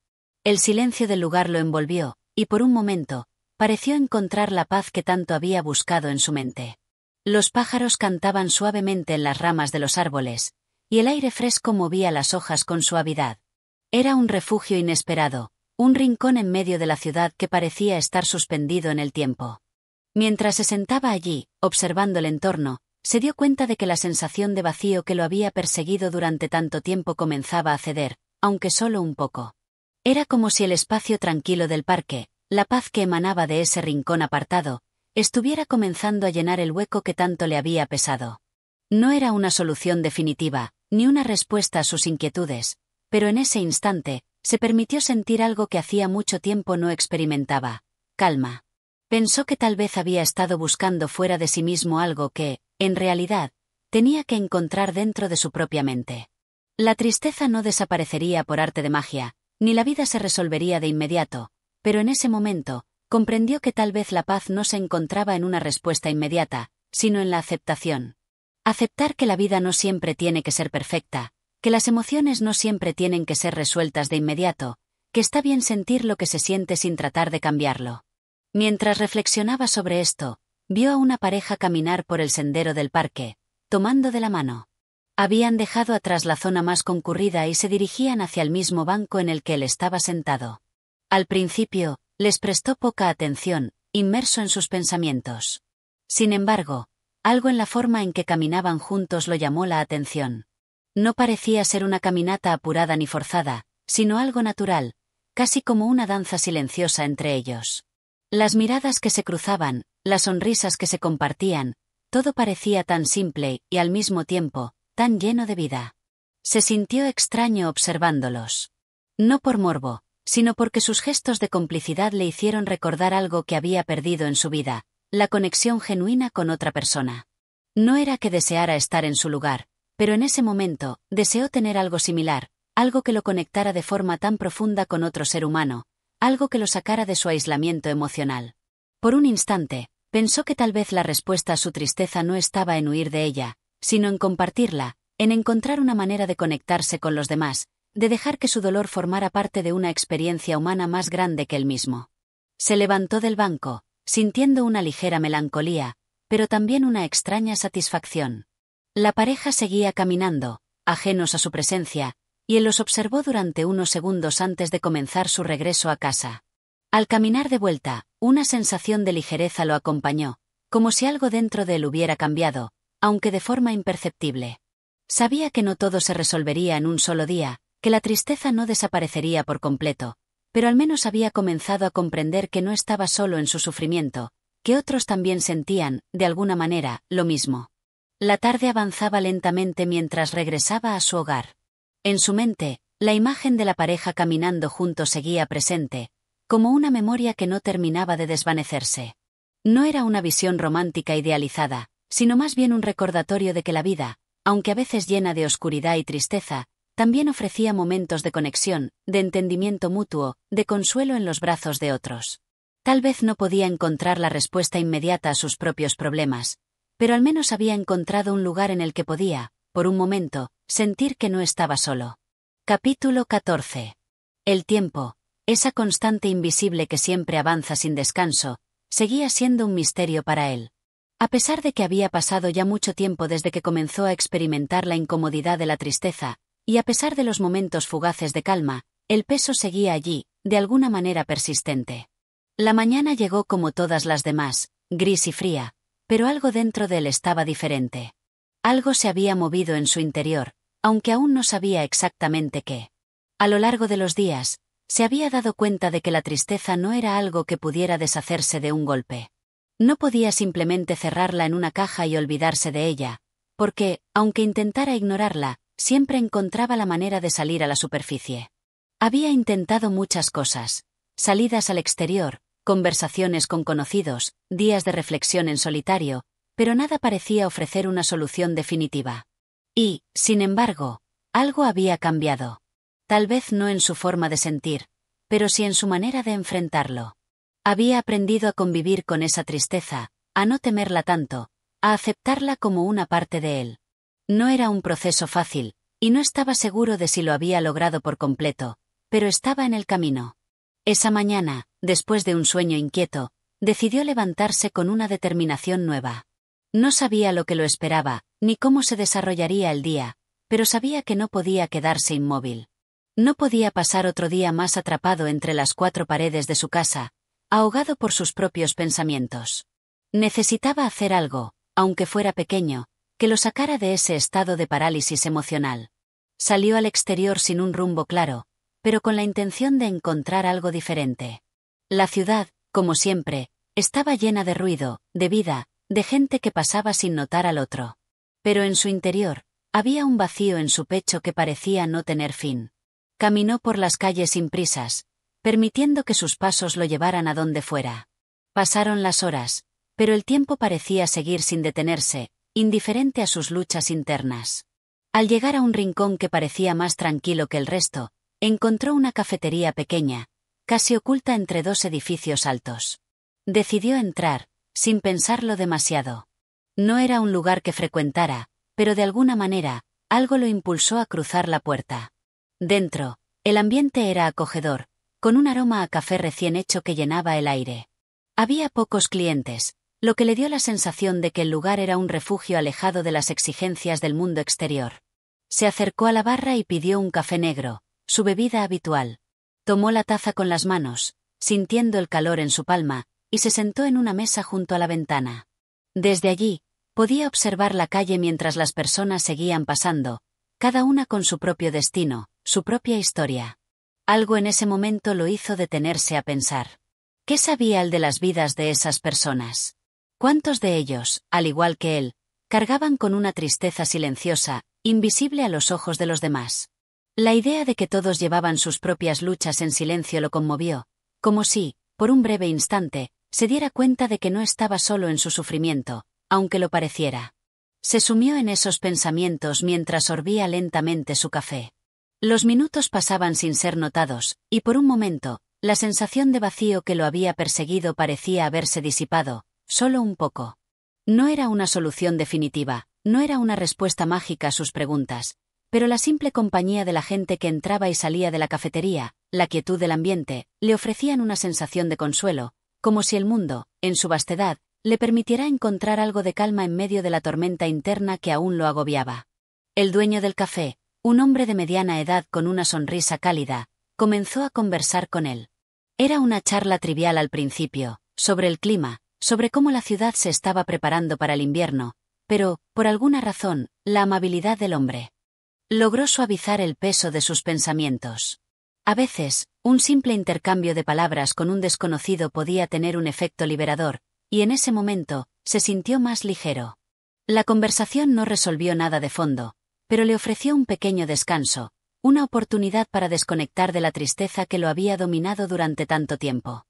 El silencio del lugar lo envolvió, y por un momento, pareció encontrar la paz que tanto había buscado en su mente. Los pájaros cantaban suavemente en las ramas de los árboles, y el aire fresco movía las hojas con suavidad. Era un refugio inesperado, un rincón en medio de la ciudad que parecía estar suspendido en el tiempo. Mientras se sentaba allí, observando el entorno, se dio cuenta de que la sensación de vacío que lo había perseguido durante tanto tiempo comenzaba a ceder, aunque solo un poco. Era como si el espacio tranquilo del parque, la paz que emanaba de ese rincón apartado, estuviera comenzando a llenar el hueco que tanto le había pesado. No era una solución definitiva, ni una respuesta a sus inquietudes, pero en ese instante, se permitió sentir algo que hacía mucho tiempo no experimentaba: calma. Pensó que tal vez había estado buscando fuera de sí mismo algo que, en realidad, tenía que encontrar dentro de su propia mente. La tristeza no desaparecería por arte de magia, ni la vida se resolvería de inmediato, pero en ese momento, comprendió que tal vez la paz no se encontraba en una respuesta inmediata, sino en la aceptación. Aceptar que la vida no siempre tiene que ser perfecta, que las emociones no siempre tienen que ser resueltas de inmediato, que está bien sentir lo que se siente sin tratar de cambiarlo. Mientras reflexionaba sobre esto, vio a una pareja caminar por el sendero del parque, tomando de la mano. Habían dejado atrás la zona más concurrida y se dirigían hacia el mismo banco en el que él estaba sentado. Al principio, les prestó poca atención, inmerso en sus pensamientos. Sin embargo, algo en la forma en que caminaban juntos lo llamó la atención. No parecía ser una caminata apurada ni forzada, sino algo natural, casi como una danza silenciosa entre ellos. Las miradas que se cruzaban, las sonrisas que se compartían, todo parecía tan simple y, al mismo tiempo, tan lleno de vida. Se sintió extraño observándolos. No por morbo, sino porque sus gestos de complicidad le hicieron recordar algo que había perdido en su vida, la conexión genuina con otra persona. No era que deseara estar en su lugar, pero en ese momento, deseó tener algo similar, algo que lo conectara de forma tan profunda con otro ser humano, algo que lo sacara de su aislamiento emocional. Por un instante, pensó que tal vez la respuesta a su tristeza no estaba en huir de ella, sino en compartirla, en encontrar una manera de conectarse con los demás, de dejar que su dolor formara parte de una experiencia humana más grande que él mismo. Se levantó del banco, sintiendo una ligera melancolía, pero también una extraña satisfacción. La pareja seguía caminando, ajenos a su presencia, y él los observó durante unos segundos antes de comenzar su regreso a casa. Al caminar de vuelta, una sensación de ligereza lo acompañó, como si algo dentro de él hubiera cambiado, aunque de forma imperceptible. Sabía que no todo se resolvería en un solo día, que la tristeza no desaparecería por completo, pero al menos había comenzado a comprender que no estaba solo en su sufrimiento, que otros también sentían, de alguna manera, lo mismo. La tarde avanzaba lentamente mientras regresaba a su hogar. En su mente, la imagen de la pareja caminando juntos seguía presente, como una memoria que no terminaba de desvanecerse. No era una visión romántica idealizada, sino más bien un recordatorio de que la vida, aunque a veces llena de oscuridad y tristeza, también ofrecía momentos de conexión, de entendimiento mutuo, de consuelo en los brazos de otros. Tal vez no podía encontrar la respuesta inmediata a sus propios problemas, pero al menos había encontrado un lugar en el que podía, por un momento, sentir que no estaba solo. Capítulo 14. El tiempo, esa constante invisible que siempre avanza sin descanso, seguía siendo un misterio para él. A pesar de que había pasado ya mucho tiempo desde que comenzó a experimentar la incomodidad de la tristeza, y a pesar de los momentos fugaces de calma, el peso seguía allí, de alguna manera persistente. La mañana llegó como todas las demás, gris y fría, pero algo dentro de él estaba diferente. Algo se había movido en su interior, aunque aún no sabía exactamente qué. A lo largo de los días, se había dado cuenta de que la tristeza no era algo que pudiera deshacerse de un golpe. No podía simplemente cerrarla en una caja y olvidarse de ella, porque, aunque intentara ignorarla, siempre encontraba la manera de salir a la superficie. Había intentado muchas cosas: salidas al exterior, conversaciones con conocidos, días de reflexión en solitario, pero nada parecía ofrecer una solución definitiva. Y, sin embargo, algo había cambiado. Tal vez no en su forma de sentir, pero sí en su manera de enfrentarlo. Había aprendido a convivir con esa tristeza, a no temerla tanto, a aceptarla como una parte de él. No era un proceso fácil, y no estaba seguro de si lo había logrado por completo, pero estaba en el camino. Esa mañana, después de un sueño inquieto, decidió levantarse con una determinación nueva. No sabía lo que lo esperaba, ni cómo se desarrollaría el día, pero sabía que no podía quedarse inmóvil. No podía pasar otro día más atrapado entre las cuatro paredes de su casa, ahogado por sus propios pensamientos. Necesitaba hacer algo, aunque fuera pequeño, que lo sacara de ese estado de parálisis emocional. Salió al exterior sin un rumbo claro, pero con la intención de encontrar algo diferente. La ciudad, como siempre, estaba llena de ruido, de vida, de gente que pasaba sin notar al otro. Pero en su interior, había un vacío en su pecho que parecía no tener fin. Caminó por las calles sin prisas, permitiendo que sus pasos lo llevaran a donde fuera. Pasaron las horas, pero el tiempo parecía seguir sin detenerse, indiferente a sus luchas internas. Al llegar a un rincón que parecía más tranquilo que el resto, encontró una cafetería pequeña, casi oculta entre dos edificios altos. Decidió entrar, sin pensarlo demasiado. No era un lugar que frecuentara, pero de alguna manera, algo lo impulsó a cruzar la puerta. Dentro, el ambiente era acogedor, con un aroma a café recién hecho que llenaba el aire. Había pocos clientes, lo que le dio la sensación de que el lugar era un refugio alejado de las exigencias del mundo exterior. Se acercó a la barra y pidió un café negro, su bebida habitual. Tomó la taza con las manos, sintiendo el calor en su palma, y se sentó en una mesa junto a la ventana. Desde allí, podía observar la calle mientras las personas seguían pasando, cada una con su propio destino, su propia historia. Algo en ese momento lo hizo detenerse a pensar. ¿Qué sabía él de las vidas de esas personas? ¿Cuántos de ellos, al igual que él, cargaban con una tristeza silenciosa, invisible a los ojos de los demás? La idea de que todos llevaban sus propias luchas en silencio lo conmovió, como si, por un breve instante, se diera cuenta de que no estaba solo en su sufrimiento, aunque lo pareciera. Se sumió en esos pensamientos mientras sorbía lentamente su café. Los minutos pasaban sin ser notados, y por un momento, la sensación de vacío que lo había perseguido parecía haberse disipado, solo un poco. No era una solución definitiva, no era una respuesta mágica a sus preguntas, pero la simple compañía de la gente que entraba y salía de la cafetería, la quietud del ambiente, le ofrecían una sensación de consuelo, como si el mundo, en su vastedad, le permitiera encontrar algo de calma en medio de la tormenta interna que aún lo agobiaba. El dueño del café, un hombre de mediana edad con una sonrisa cálida, comenzó a conversar con él. Era una charla trivial al principio, sobre el clima, sobre cómo la ciudad se estaba preparando para el invierno, pero, por alguna razón, la amabilidad del hombre logró suavizar el peso de sus pensamientos. A veces, un simple intercambio de palabras con un desconocido podía tener un efecto liberador, y en ese momento, se sintió más ligero. La conversación no resolvió nada de fondo, pero le ofreció un pequeño descanso, una oportunidad para desconectar de la tristeza que lo había dominado durante tanto tiempo.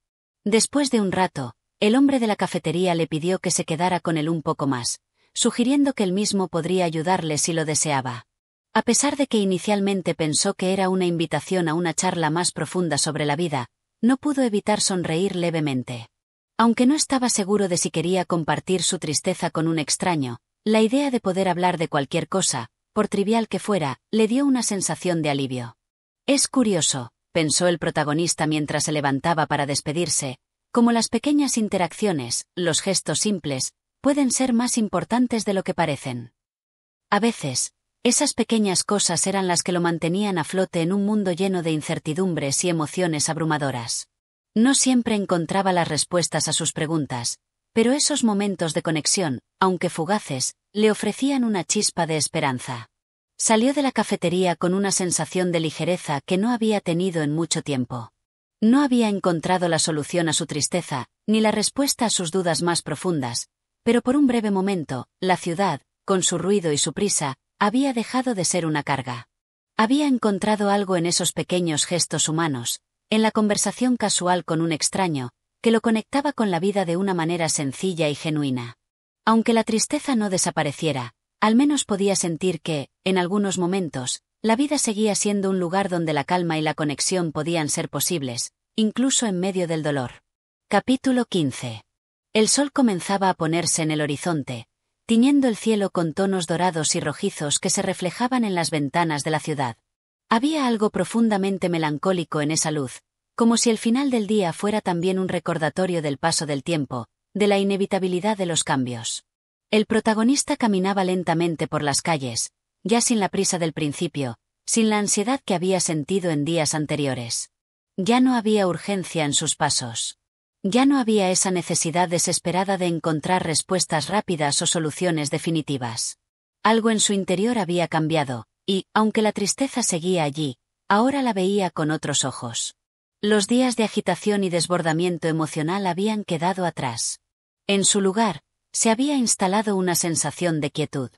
Después de un rato, el hombre de la cafetería le pidió que se quedara con él un poco más, sugiriendo que él mismo podría ayudarle si lo deseaba. A pesar de que inicialmente pensó que era una invitación a una charla más profunda sobre la vida, no pudo evitar sonreír levemente. Aunque no estaba seguro de si quería compartir su tristeza con un extraño, la idea de poder hablar de cualquier cosa, por trivial que fuera, le dio una sensación de alivio. Es curioso, pensó el protagonista mientras se levantaba para despedirse, cómo las pequeñas interacciones, los gestos simples, pueden ser más importantes de lo que parecen. A veces, esas pequeñas cosas eran las que lo mantenían a flote en un mundo lleno de incertidumbres y emociones abrumadoras. No siempre encontraba las respuestas a sus preguntas, pero esos momentos de conexión, aunque fugaces, le ofrecían una chispa de esperanza. Salió de la cafetería con una sensación de ligereza que no había tenido en mucho tiempo. No había encontrado la solución a su tristeza, ni la respuesta a sus dudas más profundas, pero por un breve momento, la ciudad, con su ruido y su prisa, había dejado de ser una carga. Había encontrado algo en esos pequeños gestos humanos, en la conversación casual con un extraño, que lo conectaba con la vida de una manera sencilla y genuina. Aunque la tristeza no desapareciera, al menos podía sentir que, en algunos momentos, la vida seguía siendo un lugar donde la calma y la conexión podían ser posibles, incluso en medio del dolor. Capítulo 15. El sol comenzaba a ponerse en el horizonte, tiñendo el cielo con tonos dorados y rojizos que se reflejaban en las ventanas de la ciudad. Había algo profundamente melancólico en esa luz, como si el final del día fuera también un recordatorio del paso del tiempo, de la inevitabilidad de los cambios. El protagonista caminaba lentamente por las calles, ya sin la prisa del principio, sin la ansiedad que había sentido en días anteriores. Ya no había urgencia en sus pasos. Ya no había esa necesidad desesperada de encontrar respuestas rápidas o soluciones definitivas. Algo en su interior había cambiado, y, aunque la tristeza seguía allí, ahora la veía con otros ojos. Los días de agitación y desbordamiento emocional habían quedado atrás. En su lugar, se había instalado una sensación de quietud.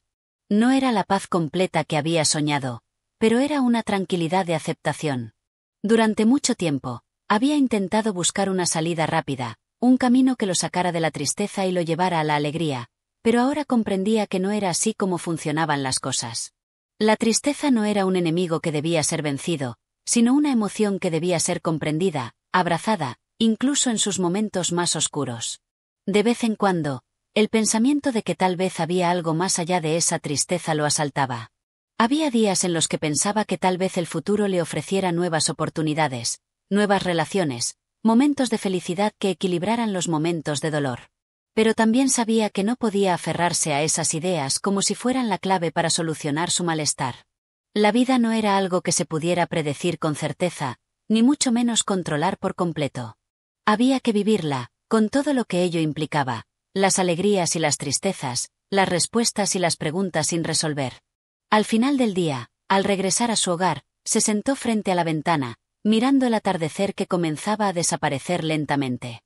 No era la paz completa que había soñado, pero era una tranquilidad de aceptación. Durante mucho tiempo, había intentado buscar una salida rápida, un camino que lo sacara de la tristeza y lo llevara a la alegría, pero ahora comprendía que no era así como funcionaban las cosas. La tristeza no era un enemigo que debía ser vencido, sino una emoción que debía ser comprendida, abrazada, incluso en sus momentos más oscuros. De vez en cuando, el pensamiento de que tal vez había algo más allá de esa tristeza lo asaltaba. Había días en los que pensaba que tal vez el futuro le ofreciera nuevas oportunidades, nuevas relaciones, momentos de felicidad que equilibraran los momentos de dolor. Pero también sabía que no podía aferrarse a esas ideas como si fueran la clave para solucionar su malestar. La vida no era algo que se pudiera predecir con certeza, ni mucho menos controlar por completo. Había que vivirla, con todo lo que ello implicaba, las alegrías y las tristezas, las respuestas y las preguntas sin resolver. Al final del día, al regresar a su hogar, se sentó frente a la ventana, mirando el atardecer que comenzaba a desaparecer lentamente.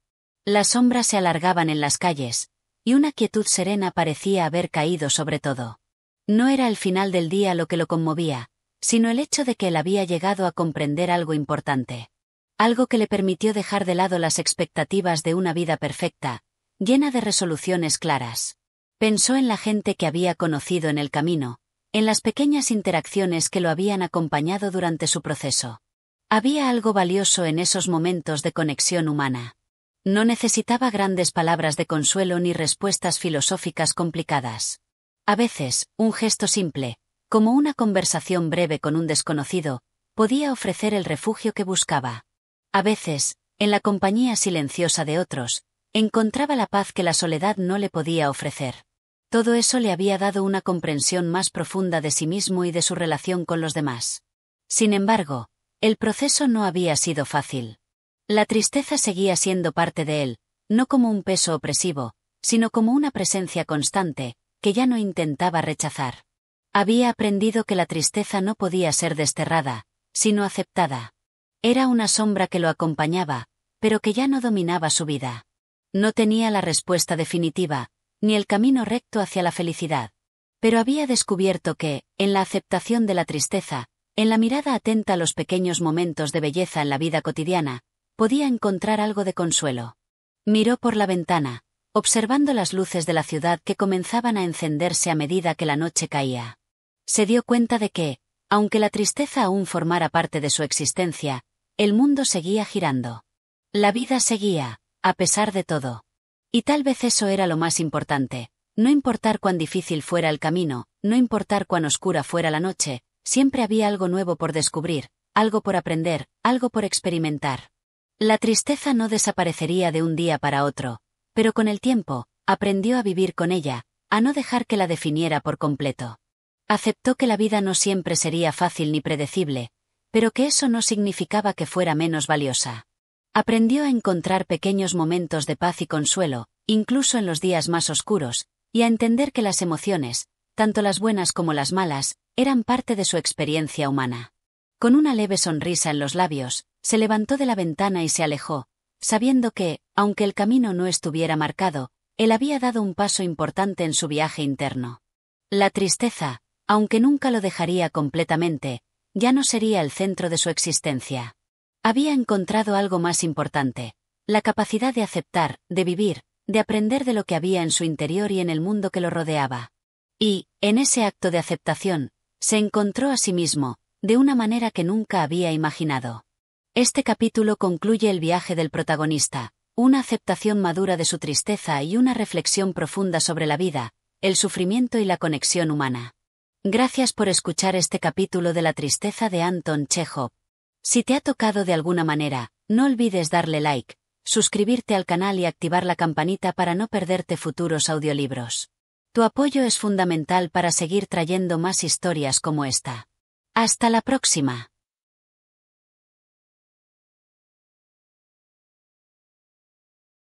Las sombras se alargaban en las calles, y una quietud serena parecía haber caído sobre todo. No era el final del día lo que lo conmovía, sino el hecho de que él había llegado a comprender algo importante. Algo que le permitió dejar de lado las expectativas de una vida perfecta, llena de resoluciones claras. Pensó en la gente que había conocido en el camino, en las pequeñas interacciones que lo habían acompañado durante su proceso. Había algo valioso en esos momentos de conexión humana. No necesitaba grandes palabras de consuelo ni respuestas filosóficas complicadas. A veces, un gesto simple, como una conversación breve con un desconocido, podía ofrecer el refugio que buscaba. A veces, en la compañía silenciosa de otros, encontraba la paz que la soledad no le podía ofrecer. Todo eso le había dado una comprensión más profunda de sí mismo y de su relación con los demás. Sin embargo, el proceso no había sido fácil. La tristeza seguía siendo parte de él, no como un peso opresivo, sino como una presencia constante, que ya no intentaba rechazar. Había aprendido que la tristeza no podía ser desterrada, sino aceptada. Era una sombra que lo acompañaba, pero que ya no dominaba su vida. No tenía la respuesta definitiva, ni el camino recto hacia la felicidad. Pero había descubierto que, en la aceptación de la tristeza, en la mirada atenta a los pequeños momentos de belleza en la vida cotidiana, podía encontrar algo de consuelo. Miró por la ventana, observando las luces de la ciudad que comenzaban a encenderse a medida que la noche caía. Se dio cuenta de que, aunque la tristeza aún formara parte de su existencia, el mundo seguía girando. La vida seguía, a pesar de todo. Y tal vez eso era lo más importante. No importar cuán difícil fuera el camino, no importar cuán oscura fuera la noche, siempre había algo nuevo por descubrir, algo por aprender, algo por experimentar. La tristeza no desaparecería de un día para otro, pero con el tiempo, aprendió a vivir con ella, a no dejar que la definiera por completo. Aceptó que la vida no siempre sería fácil ni predecible, pero que eso no significaba que fuera menos valiosa. Aprendió a encontrar pequeños momentos de paz y consuelo, incluso en los días más oscuros, y a entender que las emociones, tanto las buenas como las malas, eran parte de su experiencia humana. Con una leve sonrisa en los labios, se levantó de la ventana y se alejó, sabiendo que, aunque el camino no estuviera marcado, él había dado un paso importante en su viaje interno. La tristeza, aunque nunca lo dejaría completamente, ya no sería el centro de su existencia. Había encontrado algo más importante, la capacidad de aceptar, de vivir, de aprender de lo que había en su interior y en el mundo que lo rodeaba. Y, en ese acto de aceptación, se encontró a sí mismo, de una manera que nunca había imaginado. Este capítulo concluye el viaje del protagonista, una aceptación madura de su tristeza y una reflexión profunda sobre la vida, el sufrimiento y la conexión humana. Gracias por escuchar este capítulo de La tristeza de Anton Chejov. Si te ha tocado de alguna manera, no olvides darle like, suscribirte al canal y activar la campanita para no perderte futuros audiolibros. Tu apoyo es fundamental para seguir trayendo más historias como esta. Hasta la próxima.